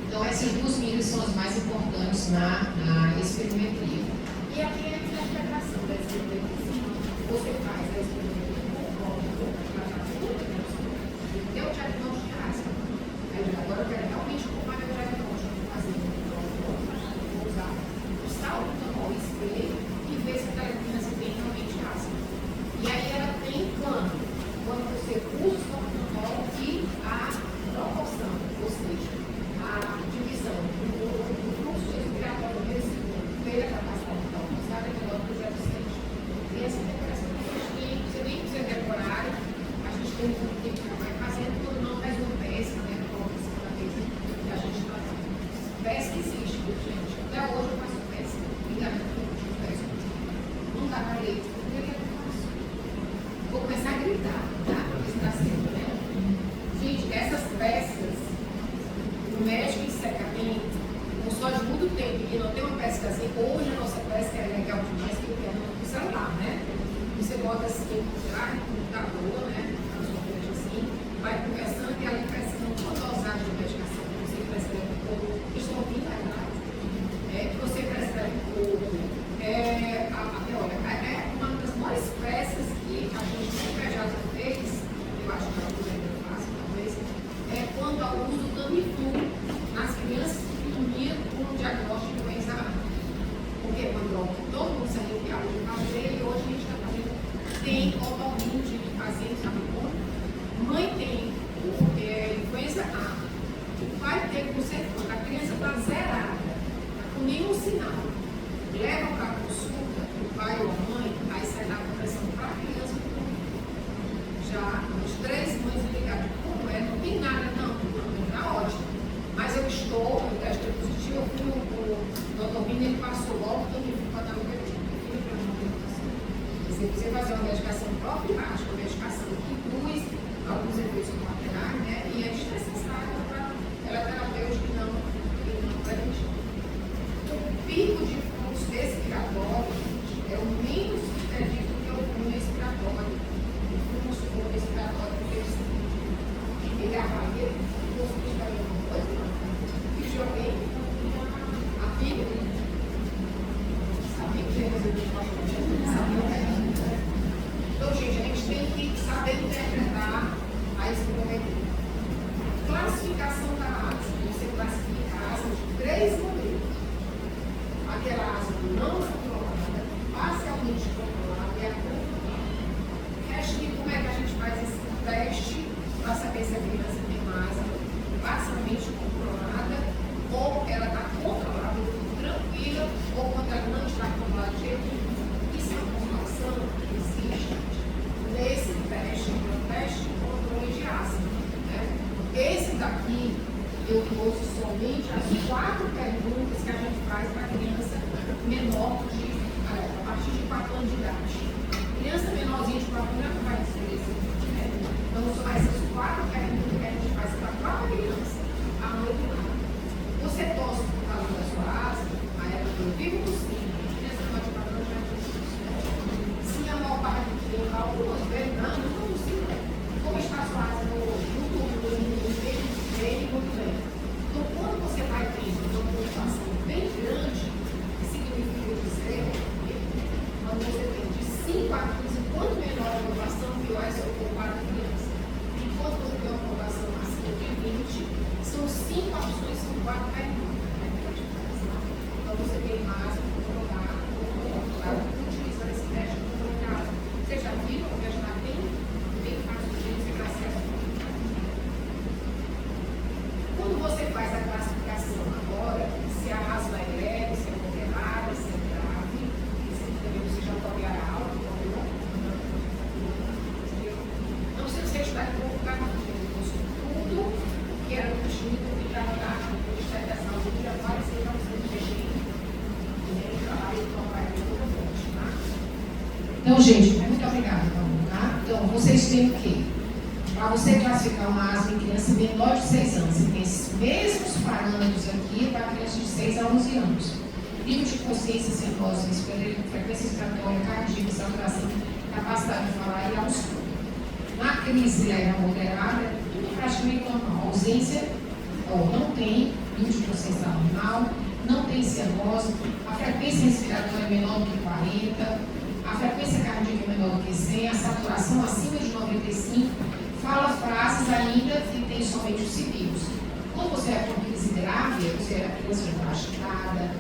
Então, essas 2 medidas são as mais importantes na espirometria. E aqui é a interpretação da espirometria. Você faz a espirometria Deu o diagnóstico de asma. Agora eu quero realmente ocupar meu diagnóstico. Vou fazer vou usar o salbutamol spray e ver se aquela criança tem realmente asma. E aí ela tem quando você usa o salbutamol e a proporção, ou seja, a divisão do fluxo respiratório desse pela capacidade de alcançar aquela que já sente. E essa decoração você nem precisa decorar, a gente tem que vai fazendo quando não faz uma pesca, né? Que a gente está fazendo. Pesca existe, gente. Até hoje eu faço pesca. Não dá para ler. Vou começar a gritar, tá? Porque está sendo, né? Gente, essas pescas, o médico em secamento, não só de muito tempo e não tem uma pesca assim, hoje a nossa pesca é legal demais, porque é no celular, né? Você bota assim, já no computador, né? Na sua frente assim, vai conversando e ali pescando uma dosagem de medicação que você prescreve no corpo. Estou ouvindo a verdade. Que você prescreve no corpo. Olha, é uma das maiores peças que a gente sempre já fez, eu acho que é muito fácil, talvez, é quando ao uso do Tamiflu nas crianças que dormiam com o diagnóstico de doença rara. Porque quando todo mundo se arrepiava de fazer, e hoje a gente está fazendo, tem otorrino de fazer, sabe como? Mãe tem influenza A, vai ter com certeza, sinal, leva para a consulta, o pai ou a mãe, aí sai da compressão para a criança. Já as 3 mães ligaram, como é? Não tem nada, não está ótimo. Mas eu testei positivo, eu fui o doutor Vini, ele passou logo, também fui para dar o bebê. Se você fazer uma medicação profilática, uma medicação que induz alguns efeitos colaterais, né? E é desnecessária para ela terapêutica e não preventiva. O pico de fluxo respiratório é o menos predito que é o fluxo respiratório. O fluxo respiratório ele avalia o fluxo respiratório como coisa, não. E joguei a filha. Sabia que tinha sabia. Então, gente, a gente tem que saber interpretar a espirometria. Classificação da asma. Você classifica a asma de 3 modelos. Aquela asma não controlada, parcialmente controlada e a controlada. Como é que a gente faz esse teste para saber se a criança tem uma asma parcialmente controlada ou ela está controlada, tranquila, ou quando ela não está controlada de jeito nenhum. Isso é uma informação que existe nesse teste, que é o teste de controle de asma. Né? Esse daqui, eu trouxe somente as 4 perguntas que a gente faz para a criança menor a partir de 4 anos de idade. Criança menorzinha de 4 anos não vai receber isso. Né? Então, são essas 4 perguntas que a gente faz para a própria criança, a mãe do lado. Você torce por causa da sua asma, a época eu vivo no sim. Criança menor de 4 anos já tem isso. Sim, a maior parte do tempo, algumas vezes, não consigo. Como está a sua asma hoje? Muito bem. Então, quando você vai tendo uma preocupação bem grande, significa dizer que quando você tem de 5 a 15, quanto menor a preocupação, pior é seu preocupado da criança. Enquanto você tem uma preocupação acima de 20, são 5 opções, são 4 perguntas. Então, você tem mais para controlar, utilizar esse teste de controle de asma. Você já viu? Porque já está bem fácil de você ter acesso. Quando você faz a classificação agora, se a asma é leve, se é moderada, se é grave, você já pode dar aula, não sei se está em pouco lugar, tudo que era no time que estava lá, no Ministério da Saúde, já apareceu para você mexer. E ele trabalha e trabalha toda frente, tá? Então, gente, muito obrigada, tá? Então, vocês têm o quê? Para você classificar uma asma em criança menor de 6 anos, você tem esses mesmos parâmetros aqui para crianças de 6 a 11 anos. Nível de consciência, cenose, frequência respiratória, cardíaca, saturação, capacidade de falar e ausculto. Na crise leve a moderada, tudo praticamente normal. Ausência, não tem nível de consciência normal, não tem cianose, a frequência respiratória é menor do que 40, a frequência cardíaca é menor do que 100, a saturação acima de 95, fala frases ainda e tem somente os civis. Quando você é com crise grave, você é a criança já está agitada,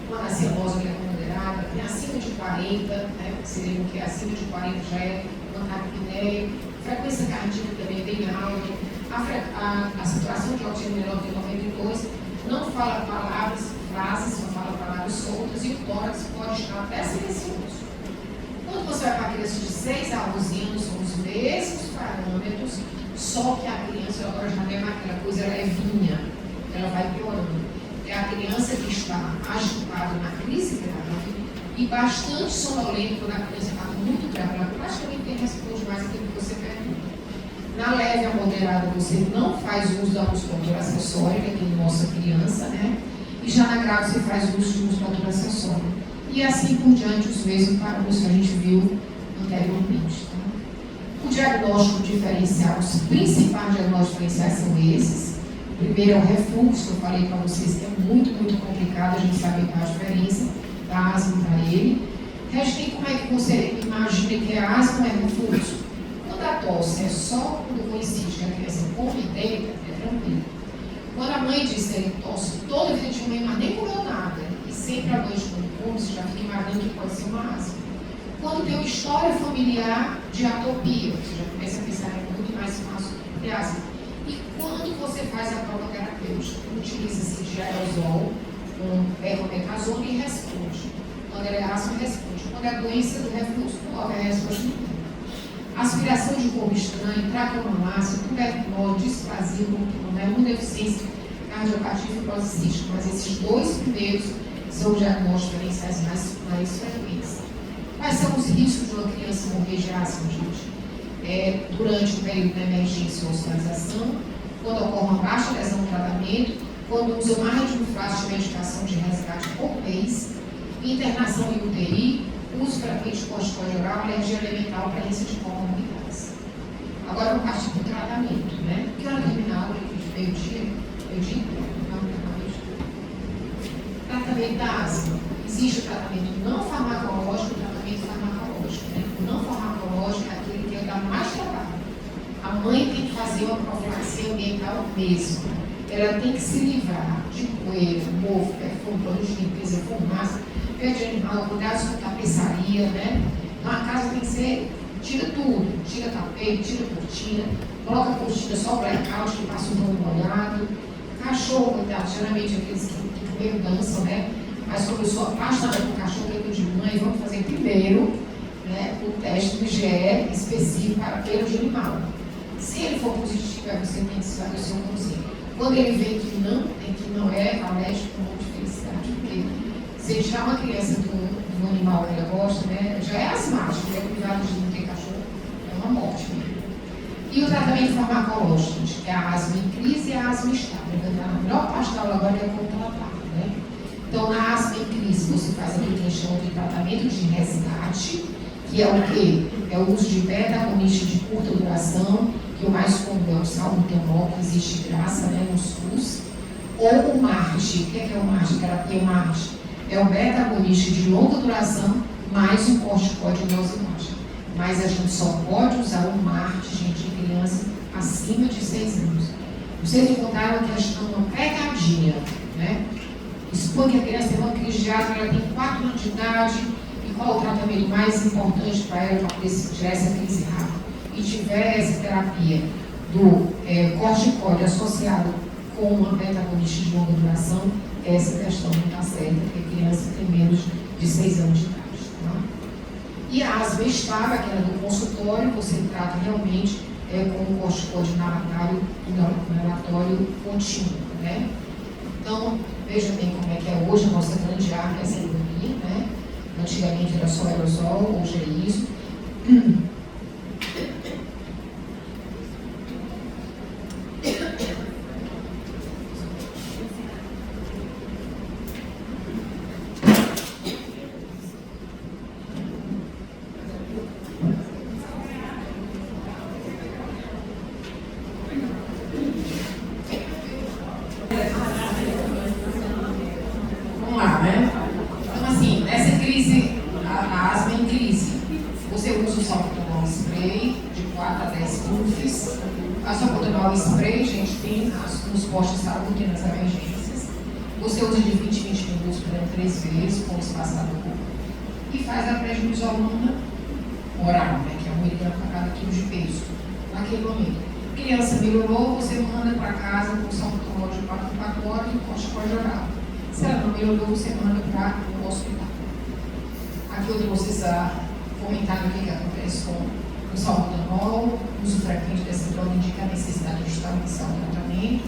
quando a cianose é moderada, tem acima de 40, né, seria o que é acima de 40 já é uma taquipneia, frequência cardíaca também é bem alta, a saturação de oxigênio menor que 92, não fala palavras, frases, só fala palavras soltas e o tórax pode estar até silencioso. Quando você vai para a criança de 6 a 11 anos, são os mesmos parâmetros, só que a criança agora já não é mais aquela coisa levinha, ela vai piorando. É a criança que está agitada na crise grave e bastante sonolenta quando a criança está muito grave. Ela praticamente tem responde mais aquilo que você pergunta. Na leve a moderada, você não faz uso da musculatura acessória, que é quem mostra a criança, né? E já na grave você faz uso de musculatura acessória. E assim por diante, os mesmos parâmetros que a gente viu anteriormente. Tá? O diagnóstico diferencial, os principais diagnósticos diferenciais são esses. O primeiro é o refluxo, que eu falei para vocês, que é muito, muito complicado a gente saber a diferença da asma para ele. O resto tem como é que você imagina que é asma ou é refluxo. Quando a tosse é só quando coincide que a criança come e deita, é tranquilo. Quando a mãe diz que ele tosse todo dia de manhã, mas nem comeu nada, e sempre à noite quando come, você já fica imaginando que pode ser uma asma. Quando tem uma história familiar de atopia, você já começa a pensar que é muito mais fácil ter asma. E quando você faz a prova terapêutica, utiliza-se de aerosol, com beclomethasona e responde. Quando ela é asma, responde. Quando é a doença do refluxo, coloca a resposta não. Aspiração de corpo estranho, traqueomalácia, tuberculose, displasia, imunodeficiência, cardiopatia e fibrose cística. Mas esses dois primeiros são os diagnósticos diferenciais mais frequentes. Quais são os riscos de uma criança morrer de asma, gente? Durante o período da emergência ou hospitalização, quando ocorre uma baixa adesão ao tratamento, quando usa mais de um frasco de medicação de resgate por mês, internação em UTI, uso frequente de corticoide oral, alergia alimentar, presença de comorbidades. Agora vamos partir para o tratamento, né? Que hora terminar a aula de meio-dia? Tratamento da asma. Existe o tratamento não farmacológico e o tratamento farmacológico, né? O não farmacológico é aquele que dá mais trabalho. A mãe tem que fazer uma profilaxia ambiental mesmo. Ela tem que se livrar de coelho, mofo, perfume, produto de limpeza, fumaça, pé de animal, cuidados com tapeçaria, né? Então a casa tem que ser, tira tudo, tira tapete, tira cortina, coloca a cortina só blackout, que passa um pano molhado. Cachorro, coitado, geralmente aqueles que primeiro dançam, né? Mas como eu sou apaixonada por cachorro, eu de mãe, vamos fazer primeiro, né, o teste do IgE específico para pelo de animal. Se ele for positivo, você tem que saber o seu cãozinho. Quando ele vê que não é alérgico, com muita felicidade, porque se ele tirar uma criança do animal que ela gosta, né, já é asmático, né, cuidado de não ter cachorro, é uma morte mesmo. E o tratamento farmacológico, que é a asma em crise e a asma estável. Eu vou entrar na melhor parte da aula agora, que é como tratar, né? Então, na asma em crise, você faz aquilo que a gente chama de tratamento de resgate, que é o quê? É o uso de beta-agonista de curta duração, que o mais comum é o salbutamol, que existe graça, né, no SUS, ou o MART. O que é o MART? Terapia MART. É o beta-agonista de longa duração, mais um corticoide dose. Mas a gente só pode usar o MART, gente, em criança acima de 6 anos. Vocês encontraram que elas estão uma pegadinha, né? Expõe que a criança tem uma crise de asma, ela tem 4 anos de idade, e qual o tratamento mais importante para ela para poder tirar essa crise rápida? E tiver essa terapia do corticoide associado com uma beta-agonista de longa duração, essa questão não está certa, porque a criança tem menos de 6 anos de idade. Tá? E a asma estável, aquela do consultório, você trata realmente com um corticoide inalatório contínuo, né? Então, veja bem como é que é hoje a nossa grande arma, essa economia, né? Antigamente era só aerosol, hoje é isso. Spray, gente, tem nos postos de saúde e nas emergências. Você usa de 20 em 20 minutos por 3 vezes com o espaçador e faz a prednisolona oral, né, que é 1 miligrama para cada quilo de peso. Naquele momento, criança melhorou, você manda para casa com salbutamol de 4 em 4 horas e corticoide oral. Se ela não melhorou, você manda para o hospital. Aqui eu trouxe comentário o que acontece com o salbutamol, uso frequente dessa droga indica a necessidade de estabilizar o tratamento,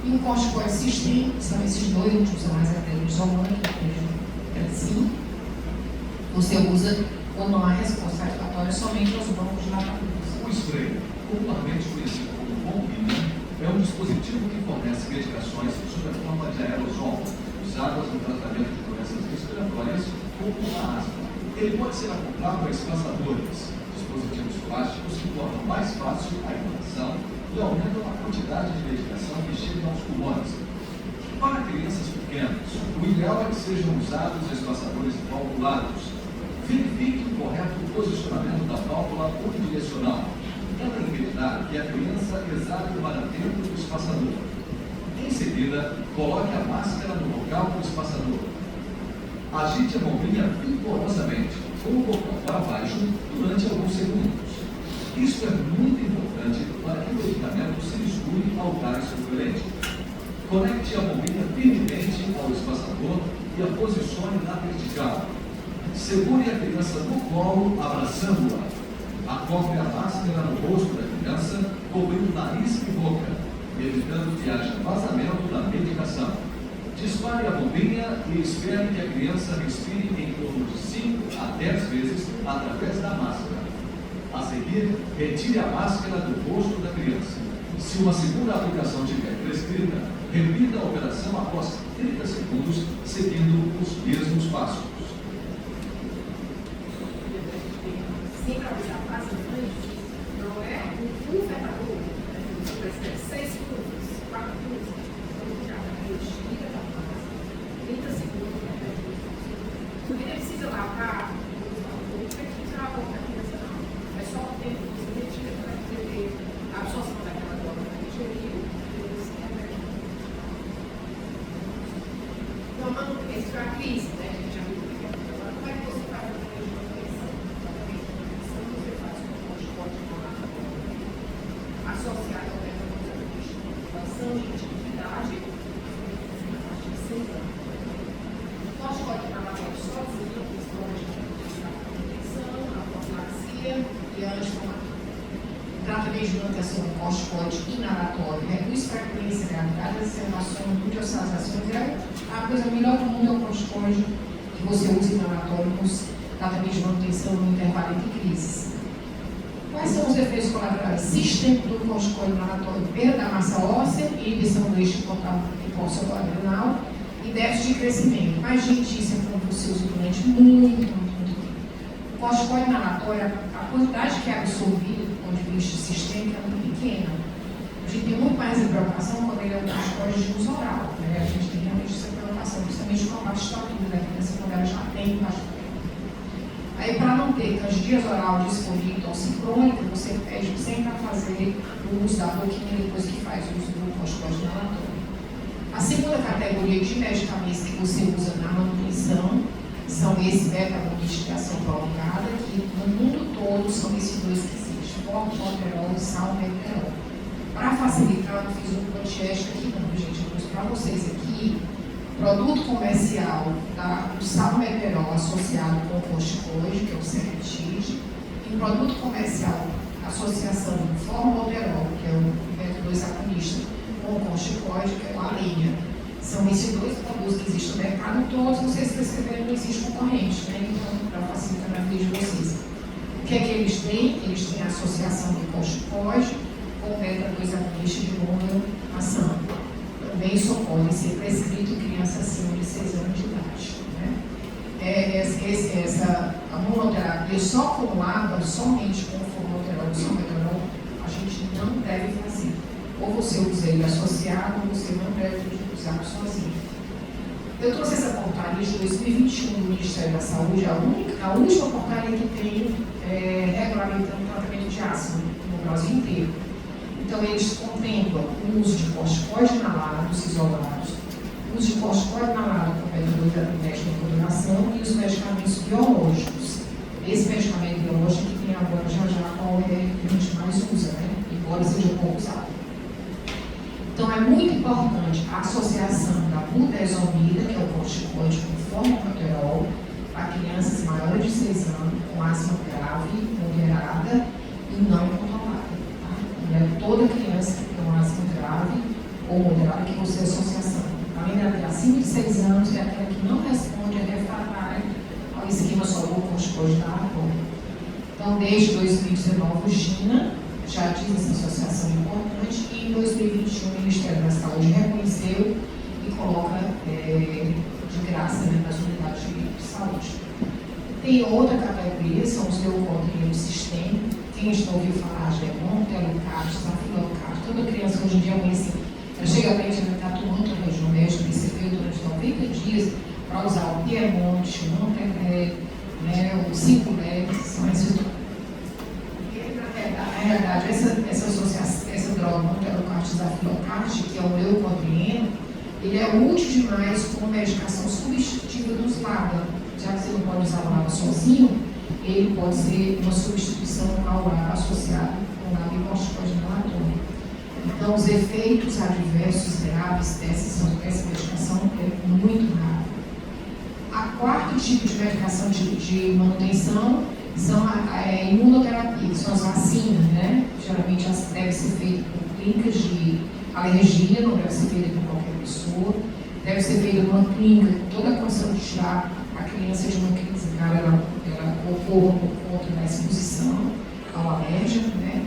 e o corticoide sistêmico, que são esses dois, a gente usa mais a prednisolona, que é assim. Você usa quando não há resposta satisfatória somente aos broncodilatadores. O spray, popularmente conhecido como bombinha, é um dispositivo que fornece medicações sob a forma de aerosol, usadas no tratamento de doenças respiratórias como a asma. Ele pode ser acoplado a espaçadores, dispositivos plásticos que tornam mais fácil a inalação e aumentam a quantidade de medicação que chega aos pulmões. Para crianças pequenas, o ideal é que sejam usados espaçadores valvulados. Verifique o correto posicionamento da válvula unidirecional. Tenta evitar que a criança exale para dentro do espaçador. Em seguida, coloque a máscara no local do espaçador. Agite a bombinha vigorosamente, com o botão para baixo, durante alguns segundos. Isso é muito importante para que o medicamento se misture ao gás suculente. Conecte a bombinha firmemente ao espaçador e a posicione na vertical. Segure a criança no colo, abraçando-a. Acople a máscara no rosto da criança, cobrindo nariz e boca, evitando que haja vazamento da medicação. Dispare a bombinha e espere que a criança respire em torno de 5 a 10 vezes através da máscara. A seguir, retire a máscara do rosto da criança. Se uma segunda aplicação tiver prescrita, repita a operação após 30 segundos, seguindo os mesmos passos. Sempre avisar bastante, não é um ferrador, por exemplo, 6 curvas, 4 curvas, tira da massa, 30 segundos, ele precisa lavar, não precisa lavar a criança não, é só o tempo que você retira para ter a absorção daquela droga que digeriu, tomando esse para a crise, né, a gente já viu que como é que você faz a manutenção? Você faz com o transporte associado ao mecanismo de atividade, nós pode trabalhar sozinho, principalmente a manutenção, a profilaxia e a anti-inflamatória. Tratamento de manutenção do corticoide inalatório reduz frequência, gravidade, aceleração, multiossazações. A coisa melhor do mundo é o corticoide que você usa inalatório nos tratamentos de manutenção no intervalo entre crises. Quais são os efeitos colaterais sistêmicos do corticoide inalatório? Perda da massa óssea, inibição do eixo hipóxio adrenal e déficit de crescimento. Mais gentíssimo quando você usa durante muito tempo. O corticoide inalatório, a quantidade que é absorvida do ponto de vista sistêmico é muito pequena. A gente tem muito mais preocupação quando ele é um corticoide de uso oral. Né? A gente tem realmente essa preocupação, principalmente com a baixa estatura da criança, quando ela já tem baixa. Aí, para não ter candidias oral, disfonia e tosse crônica, você pede sempre a fazer o uso da boquinha depois que faz o uso do corticoide inalatório. A segunda categoria de medicamentos que você usa na manutenção são esses beta-bloqueadores de ação prolongada, que no mundo todo são esses dois que existem, formoterol e salmeterol. Para facilitar, eu fiz um podcast aqui, não, gente, eu trouxe para vocês aqui, produto comercial do salmeterol associado com o corticoide, que é o Seretide, e produto comercial associação do formoterol, que é o beta-2 agonista, com o corticoide, que é o Alenia. São esses dois produtos que existem no mercado, todos vocês perceberam que não existe concorrente, né? Então, para facilitar a vida de vocês. O que é que eles têm? Eles têm a associação do corticoide com o beta-2 agonista de longa ação. Também só podem ser prescritos em crianças acima de 6 anos de idade. Né? A monoterapia só com água, somente com formoterol e salmeterol, a gente não deve fazer. Ou você usa ele associado, ou você não deve usar sozinho. Eu trouxe essa portaria de 2021 do Ministério da Saúde, a última portaria que tem regulamentando o tratamento de asma no Brasil inteiro. Então, eles contemplam o uso de corticoide inalados isolados, o uso de corticoide inalado com beta-2 agonista de modulação e os medicamentos biológicos. Esse medicamento biológico que tem agora já qual é que a gente mais usa, né? Embora seja pouco usado. Então, é muito importante a associação da budesonida, que é o corticoide com formoterol, para crianças maiores de 6 anos, com asma grave, moderada e não controlada. Tá? Não é toda criança que tem uma asma grave ou moderada que possui associação. Além dela ter acima de 6 anos, é aquela que não responde a refratária ao esquema só do corticoide da água. Então, desde 2019, o GINA já diz essa associação importante e em 2021 o Ministério da Saúde reconheceu e coloca de graça, né, nas unidades de saúde. Tem outra categoria, são os leucotrienos sistêmicos. Quem já ouviu falar de Montelocard, Stafilocard, toda criança hoje em dia conhece. Ela chega para a gente, ela está tomando o região médico, recebeu durante 90 dias para usar o Piemonte, o Montelé, né, o Cinculé, são esses. Na realidade, essa droga, Montelocard, Stafilocard, que é o leucotrieno, ele é útil demais como medicação substitutiva dos LABA. Já que você não pode usar o LABA sozinho, ele pode ser uma substituição ao LABA associado com o LABA e corticoide inalatório. Então, os efeitos adversos graves dessa medicação é muito raro. A quarto tipo de medicação de manutenção são a imunoterapia, que são as vacinas, né? Geralmente deve ser feita por clínicas de alergia, não deve ser feita por qualquer pessoa. Deve ser feita numa clínica com toda a condição de tirar a criança de uma crise grave, ela ocorra por conta da exposição ao alérgeno, né?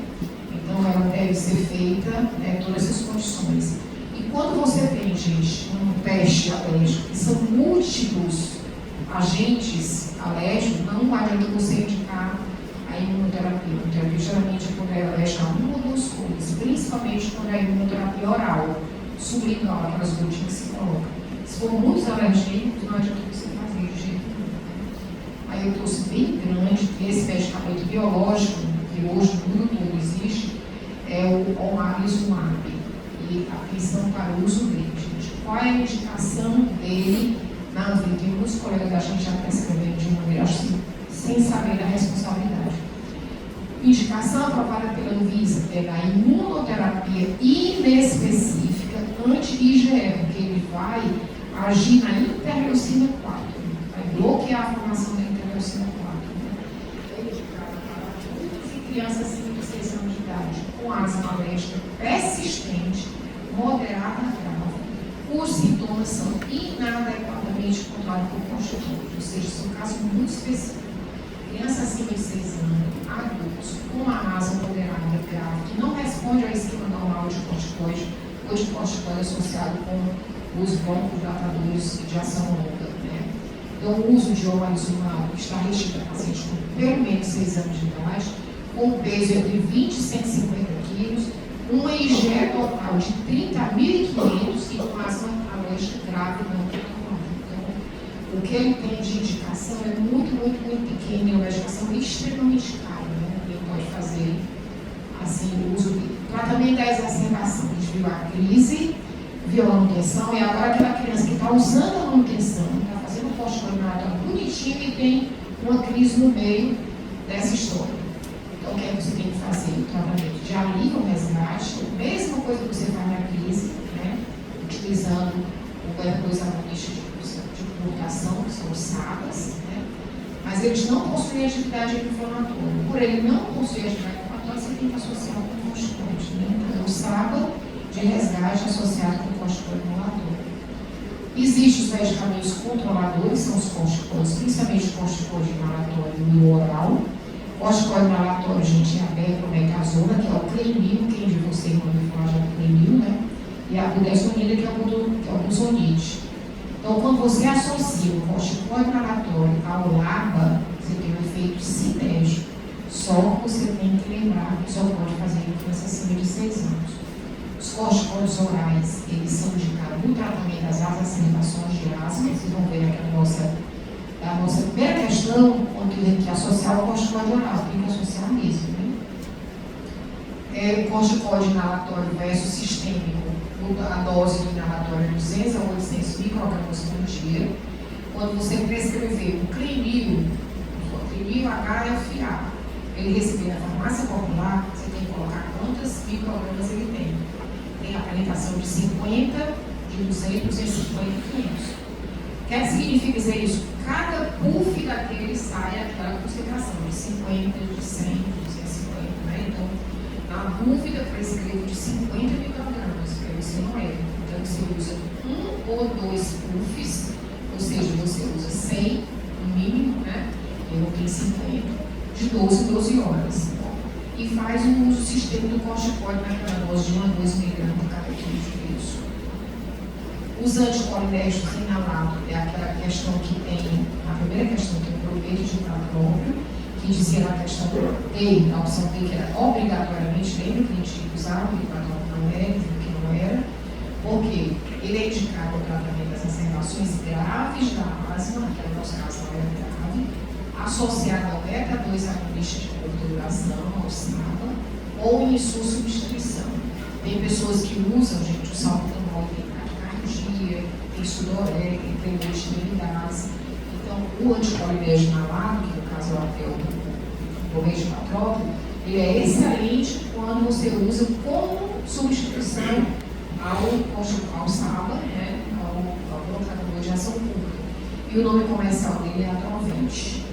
Então, ela deve ser feita, né, todas essas condições. E quando você tem, gente, um teste alérgico, que são múltiplos agentes alérgicos, não adianta você indicar a imunoterapia. A imunoterapia geralmente é quando é alérgica a uma ou duas coisas, principalmente quando é a imunoterapia oral, sublingual, aquelas gotinhas que se colocam. Se for muitos alérgicos, não adianta você fazer de jeito nenhum. Aí eu trouxe bem grande esse medicamento biológico, que hoje no mundo todo existe, é o omalizumab. E a questão para o uso dele, gente. Qual é a indicação dele na Anvisa? Tem muitos colegas da gente já prescrevendo de maneira assim, sem saber da responsabilidade. Indicação aprovada pela Anvisa é da imunoterapia inespecífica anti-IgE, porque ele vai agir na interleucina 4, vai bloquear a formação da interleucina 4. É indicado para adultos e crianças acima de 6 anos de idade com asma alérgica persistente, moderada a grave. Os sintomas são inadequadamente controlados por corticoide, ou seja, são casos muito específicos. Crianças acima de 6 anos, adultos com a asma moderada grave, que não responde ao esquema normal de corticoide ou de corticoide associado com os broncodilatadores de ação longa, né? Então, o uso de omalizumab está restrito a pacientes com pelo menos 6 anos de idade, com peso entre 20 e 150 quilos, uma IgE total de 30.500 e com asma alérgica grave não controlada. Então, o que ele tem de indicação é muito pequeno, é uma medicação extremamente cara, né? Ele pode fazer assim, o uso dele. Tratamento da exacerbação, a gente viu a crise, viu a manutenção, e agora aquela criança que está usando a manutenção, está fazendo um corticoide bonitinho e tem uma crise no meio dessa história. Então, o que é que você tem que fazer? O tratamento de alívio ao resgate, a mesma coisa que você faz na crise, né? Utilizando o beta-2 agonista de comutação, que são os SABAs, né? Mas eles não possuem atividade inflamatória. Por ele não possuir atividade inflamatória, você tem que associar com o corticoide, né? Então, o SABA de resgate associado com o corticoide inalatório. Existem os medicamentos controladores, são os corticoides, principalmente o corticoide inalatório no oral. O corticoide inalatório, gente, é a beclomethasona, que é o Clenil, quem de vocês não ouviu falar já do Clenil, né? E a budesonida, que é o Buzonide. Então, quando você associa o corticoide inalatório ao LABA, você tem um efeito sinérgico. Só que você tem que lembrar que só pode fazer em criança acima de 6 anos. Os corticoides orais, eles são indicados no tratamento das exacerbações de asma. Vocês vão ver aqui a nossa primeira questão, que associar o corticoide oral, tem que associar mesmo, né? O corticoide inalatório versus sistêmico, a dose do inalatório é 200 a 800 microgramas por dia. Quando você prescrever o Clenil HFA, ele receber a farmácia popular, você tem que colocar quantos microgramas ele tem. Tem a apresentação de 50, de 200, 250 e 500. O que significa dizer isso? Cada puff daquele sai aquela concentração de 50, de 100, de 250, né? Então, na dúvida, prescrevo de 50 microgramas, porque você não é. Então, você usa 1 ou 2 puffs, ou seja, você usa 100 no mínimo, né? Eu tenho 50, de 12 em 12 horas. E faz um uso sistêmico do corticoide naquela dose de 1 a 2 miligramas por cada quilo de peso. Os anticolinérgicos inalados é aquela questão que tem, a primeira questão que é o proveito de próprio, que dizia na questão D, na opção D, que era obrigatoriamente, lembra que a gente usava o lipadol não era, que não era, porque ele é indicado ao tratamento das exacerbações graves da asma, que no nosso caso não era grave, associado ao beta-2 agonista de curta duração, ao SABA, ou em sua substituição. Tem pessoas que usam, gente, o salbutamol, tem taquicardia, tem sudorese, tem leishmaniose. Então, o anticolinérgico inalado, que no caso é o bromide patrópico, Ele é excelente quando você usa como substituição ao SABA, né, ao bloqueador de ação pública. E o nome comercial dele é Atrovente.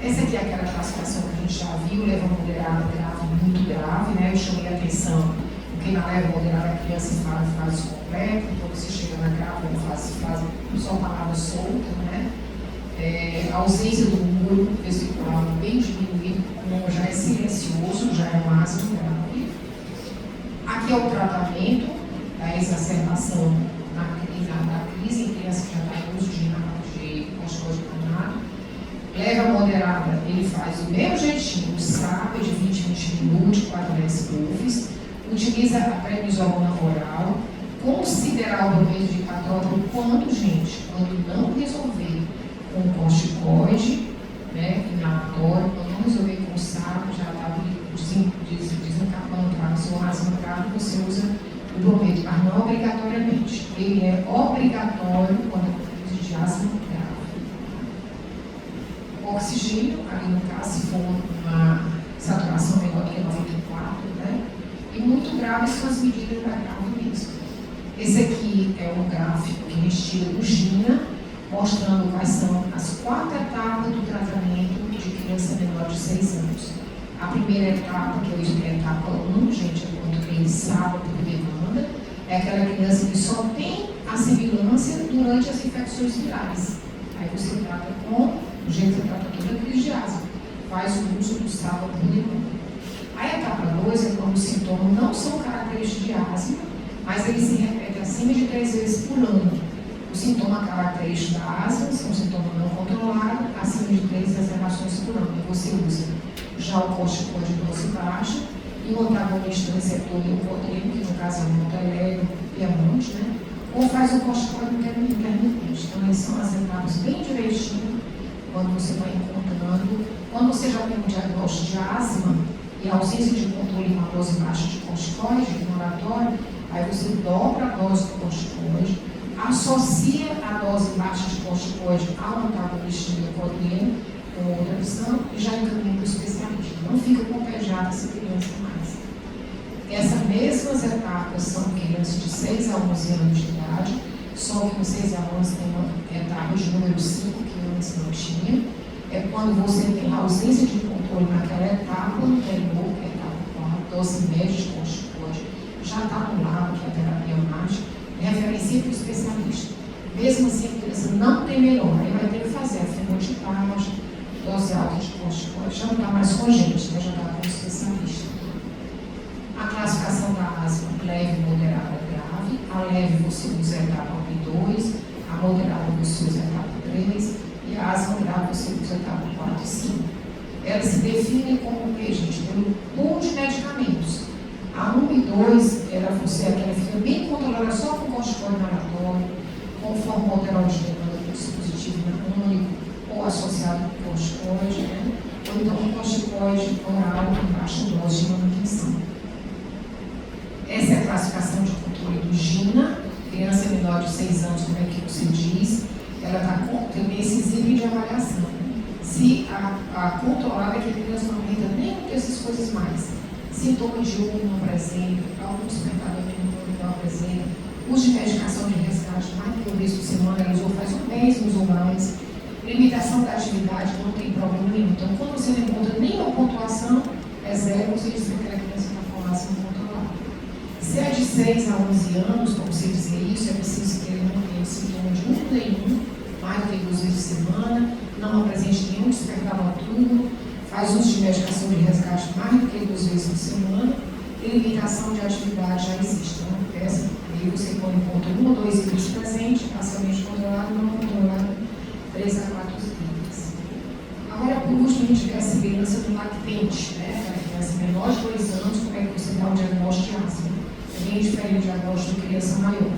Essa aqui é aquela classificação que a gente já viu, leva moderada, grave, muito grave, né? Eu chamei a atenção, porque na leva moderada a criança fala frase completa, quando você chega na grave, ela faz só palavra solta, né? A ausência do muro vesicular bem diminuído, como já é silencioso, já é máximo grave. Aqui é o tratamento da exacerbação da crise em criança que já está em uso de corticoide primário. Leva moderada, ele faz o mesmo jeitinho, sabe, de 20 minutos, 4 puffs, utiliza a prednisona oral, consideralmente de católico, quando, gente, quando não resolver com corticoide, né, inalatório, quando não resolver com saco, já está desencapando para o seu asma grave, você usa o brometo, mas não obrigatoriamente. Ele é obrigatório quando é crise de asma grave. Oxigênio, ali no caso, se for uma saturação menor que 94, né? E muito grave são as medidas da grave mesmo. Esse aqui é um gráfico em estilo GINA, mostrando quais são as 4 etapas do tratamento de criança menor de 6 anos. A primeira etapa, que é a etapa 1, gente, é quando ele sabe por demanda, é aquela criança que só tem a sibilância durante as infecções virais. Aí você trata com o jeito que trata toda a crise de asma, faz o uso do sábado por demanda. A etapa 2 é quando os sintomas não são característicos de asma, mas eles se repetem acima de 3 vezes por ano. O sintoma característico da asma são sintomas não controlados, acima de 3 exacerbações por ano. E você usa já o corticoide de dose baixa e o antagonista do receptor leucotrieno, que no caso é o Montelego e a Monte, né? Ou faz o corticoide intermitente. Então, essas são as etapas bem direitinho, quando você vai encontrando. Quando você já tem um diagnóstico de asma e ausência de controle em uma dose baixa de corticoide, ignoratório, aí você dobra a dose do corticoide, associa a dose baixa de corticoide ao antagonista de leucotrieno com outra opção e já encaminha para o especialista. Não fica compejada essa criança mais. Essas mesmas etapas são crianças de 6 a 11 anos de idade, só que no 6 a 11 tem uma etapa de número 5, que antes não tinha. É quando você tem ausência de controle naquela etapa anterior, que é a etapa 4, dose média de corticoide, já está no lado, que é a terapia mágica, referencia para o especialista. Mesmo assim, a criança não tem melhor, aí vai ter que fazer a fenotipagem, dose alta de corticoide, já não está mais com a gente, né? Já está com o especialista. A classificação da asma leve, moderada, grave. A leve você usa a etapa 1 e 2, a moderada você usa a etapa 3 e a asma grave você usa a etapa 4 e 5. Elas se definem como o que, gente? Pelo pool de medicamentos. A 1 e 2, aquela fica bem controlada só com corticoide inalatório, com formoterol de demanda, com dispositivo único, ou associado com corticoide, né? Ou então com corticoide oral em baixa dose de manutenção. Essa é a classificação de controle do GINA, criança menor de 6 anos, como é que você diz, ela tem esse exame de avaliação. Se a controlada é que a criança não aumenta nenhuma dessas coisas mais. Sintomas de urna não apresenta, alguns medicamentos não apresenta, uso de medicação de resgate mais de 1 vez por semana, ela usou faz um mês, usou mais. Limitação da atividade não tem problema nenhum. Então, quando você não encontra nenhuma pontuação, é 0, você diz que aquela criança está com asma incontrolável. Se é de 6 a 11 anos, para você dizer isso, é preciso que ele não tenha sintoma de nenhum, mais do que 2 vezes por semana, não apresente nenhum despertar noturno, faz uso de medicação de resgate mais do que 2 vezes por semana, e limitação de atividade já existe. Então, essa aí você põe em conta 1 ou 2 vírus presentes, parcialmente controlado, não controlado, 3 a 4 vírus. Agora, por último, a gente vê a segurança do lactente, né? Para criança menor de 2 anos, como é que você dá o diagnóstico de asma? É bem diferente do diagnóstico de criança maior.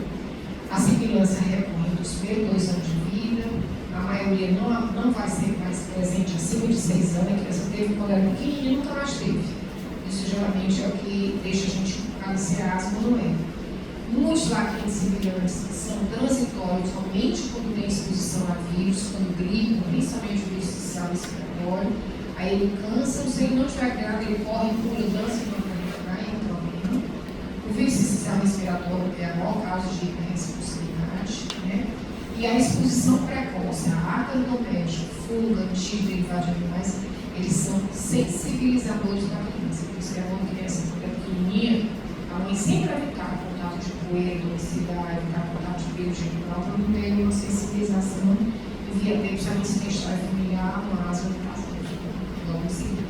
A sibilância recorre dos primeiros 2 anos de vida, a maioria não vai ser mais presente acima de 6 anos, a criança teve quando era pequenininha e nunca mais teve. Isso geralmente é o que deixa a gente focado se a asma não é. Muitos lactentes sibilantes são transitórios somente quando tem exposição a vírus, quando gripam, principalmente o vírus social respiratório, aí ele cansa, se ele não estiver grave, ele corre, pula, dança, não tem problema. O vírus sistema respiratório é a maior causa de hiperresponsabilidade, né? E a exposição precoce, a arca doméstico, fungo, antigo, derivado de animais, eles são sensibilizadores da criança. Por isso que uma criança que é pequenininha, a mãe sempre evitar contato de poeira, toxicidade, evitar contato de pelo genital, para não ter uma sensibilização e via ter justamente se testar familiar, uma asma de casa, logo em seguida.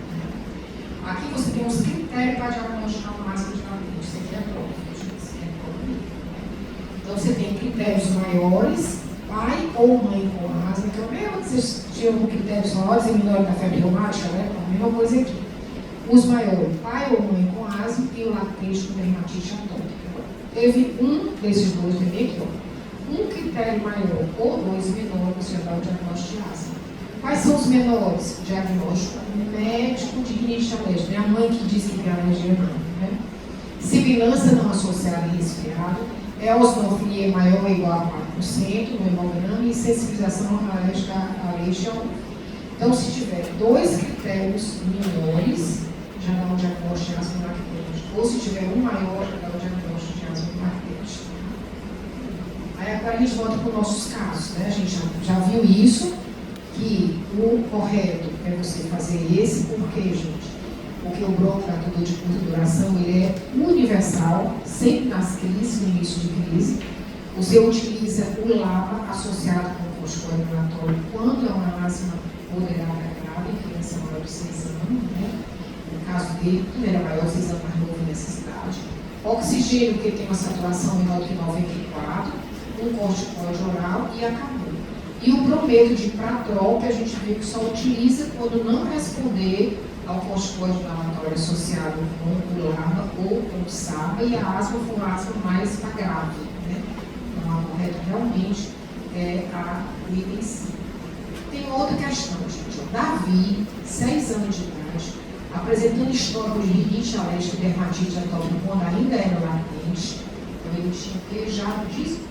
Aqui você tem uns critérios para diagnosticar uma asma de gravidez, isso aqui é próprio. Então você tem critérios maiores, pai ou mãe com asma, que é o mesmo que vocês tinham critérios maiores e menores da febre reumática, né? A mesma coisa aqui. Os maiores, pai ou mãe com asma e o lactente com dermatite atópica. Teve um desses dois também aqui, ó. Um critério maior ou dois menores, você já dá o diagnóstico de asma. Quais são os menores? Diagnóstico médico de rinite alérgica. Não é a mãe que diz que tem alergia, não, né? Sibilância não associada a resfriado. Eosinofilia maior ou igual a 4% no hemograma e sensibilização alérgica a leite ao ovo. Então, se tiver dois critérios menores, já dá um diagnóstico de asma lactente. Ou se tiver um maior, já dá um diagnóstico de asma lactente. Aí agora a gente volta para os nossos casos, né? A gente já viu isso, que o correto é você fazer esse, por quê, gente? Porque o broncotrator de curta duração, ele é universal, sempre nas crises, no início de crise. Você utiliza o LABA associado com o corticoide inalatório quando é uma asma moderada grave, criança maior de 6 anos, né? No caso dele, ele era maior de 6 anos, mais novo nessa cidade. Oxigênio, que tem uma saturação menor do que 94, um corticoide oral e acabou. E o bromedo de pratrol, que a gente vê que só utiliza quando não responder ao corticoide inalatório associado com o LABA ou com o SABA, e a asma foi uma asma mais grave, né? Então, a correta realmente é o item 5. Tem outra questão, gente. Davi, 6 anos de idade, apresentando histórico de rinite alérgica e dermatite atópica quando ainda era latente. Então, ele tinha que já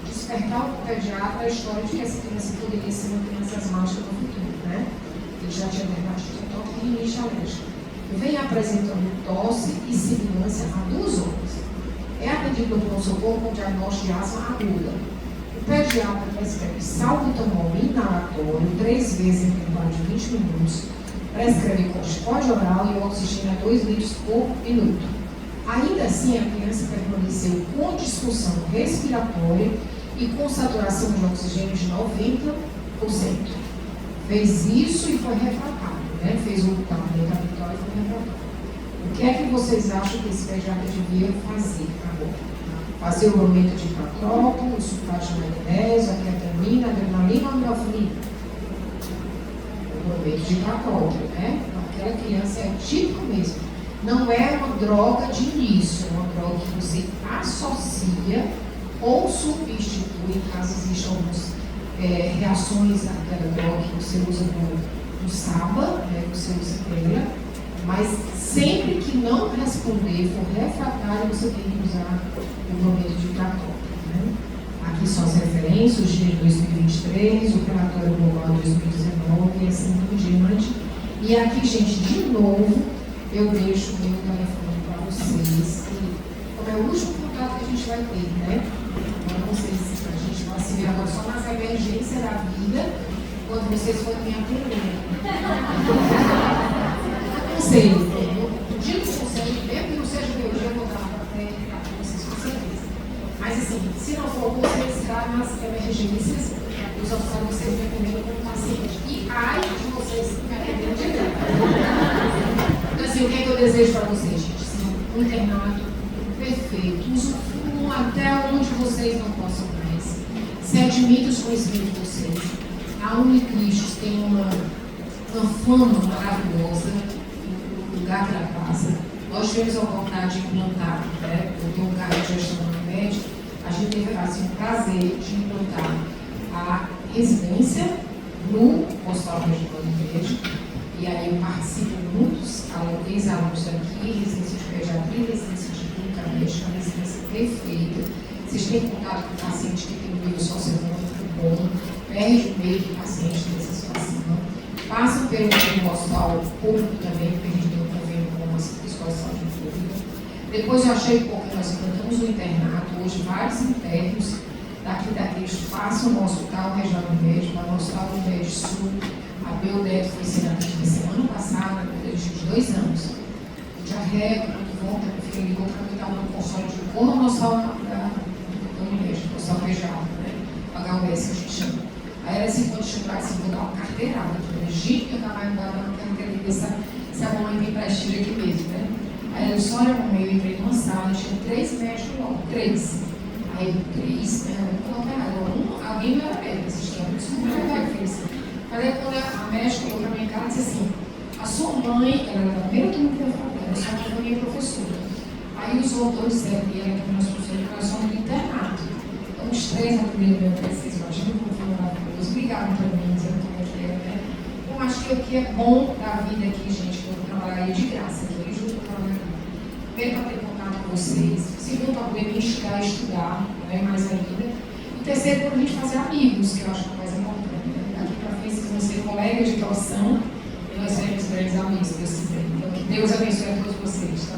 despertar o pediatra a história de que essa criança poderia ser uma criança asmática no futuro, né? Ele já tinha dermatite atópica e rinite alérgica. Vem apresentando tosse e sibilância há 2 horas. É atendido no pronto-socorro com diagnóstico de asma aguda. O pediatra prescreve salbutamol inalatório 3 vezes em intervalo de 20 minutos, prescreve corticoide oral e oxigênio a 2 litros por minuto. Ainda assim, a criança permaneceu com disfunção respiratória e com saturação de oxigênio de 90%. Fez isso e foi refratado, né? Fez o tratamento habitual e foi refratado. O que é que vocês acham que esse pediatra devia fazer agora? Fazer o aumento de pratropo, o sulfato de magnésio, a ketamina, a adrenalina ou a melfenina? O aumento de pratropo, né? Aquela criança é típico mesmo. Não é uma droga de início, é uma droga que você associa ou substitui, caso existam algumas reações àquela droga que você usa no SABA, né, que você usa ela, mas sempre que não responder, for refratário, você tem que usar o bromedo de pratropo, né? Aqui são as referências, o GIR 2023, o relatório global 2019 e assim por diante. E aqui, gente, de novo, eu deixo o meu telefone para vocês, como é o último contato que a gente vai ter, né? Para vocês, a gente vai se ver agora só nas emergências da vida, quando vocês forem me atender. Conselho, eu digo conselho, mesmo que não seja meu dia, eu vou dar para vocês com certeza. Mas assim, se não for vocês estar nas emergências, os oficiais vocês me atendendo como paciente. E ai de vocês me atendendo direto. Então assim, o que é que eu desejo para vocês, gente? Assim, um internato perfeito, usufruam até onde vocês não possam mais. Se admite os conhecimentos de vocês. A Unicristos tem uma fama maravilhosa no lugar que ela passa. Nós tivemos a oportunidade de implantar, né? Eu tenho um cargo de gestão na Unimed, a gente teve assim, o prazer de implantar a residência no Hospital Regional de Verde. E aí eu participo muitos ex-alunos daqui, residência de pediatria, residência de clínica médica, residência perfeita. Vocês têm contato com paciente que tem um nível socioeconômico bom, perde o meio do paciente nessa situação. Passam feira eu fui no hospital público também, porque a gente tem um convênio com as escolas de saúde pública. Depois eu achei porque nós implantamos um internato, hoje vários internos daqui da Cristo passam no hospital regional médico, no hospital do Rio Sul. A Beodeto foi senadora semana passada, durante uns 2 anos. O diarreia, quando volta, meu filho ligou para mim, estava no consórcio de como no hospital da Unesco, no hospital regional, né? HUS que a gente chama. Aí era assim, quando chegou assim, vou dar uma carteirada. Eu falei, gente, eu estava dando uma carteira se a mamãe vem para estilo aqui mesmo, né? Aí ela disse, olha, mamãe, eu entrei numa sala, tinha 3 médicos logo, 3. Aí eu, 3, né? Eu falei, alguém não era médico, essa história, eu disse, como é que fez? Falei, quando a médica olhou para minha cara e disse assim, a sua mãe, ela era da primeira turma que eu falei, a sua mãe foi minha professora. Aí os autores disseram que ela que nós professores, nós somos do internato. Então os 3 na primeira meu preciso, eu achei que foi maravilhoso, ligaram para mim, dizendo como é que era, né? Eu acho que o que é bom da vida aqui, gente, que eu trabalharia de graça aqui, eu juro que eu trabalharia. Primeiro para ter contato com vocês, segundo para poder me instigar a estudar, né, mais ainda. E terceiro, para a gente fazer amigos, que eu acho que é mais importante. Né? Daqui para frente, vocês vão ser colegas de profissão e nós seremos grandes amigos, se Deus quiser. Então, que Deus abençoe a todos vocês.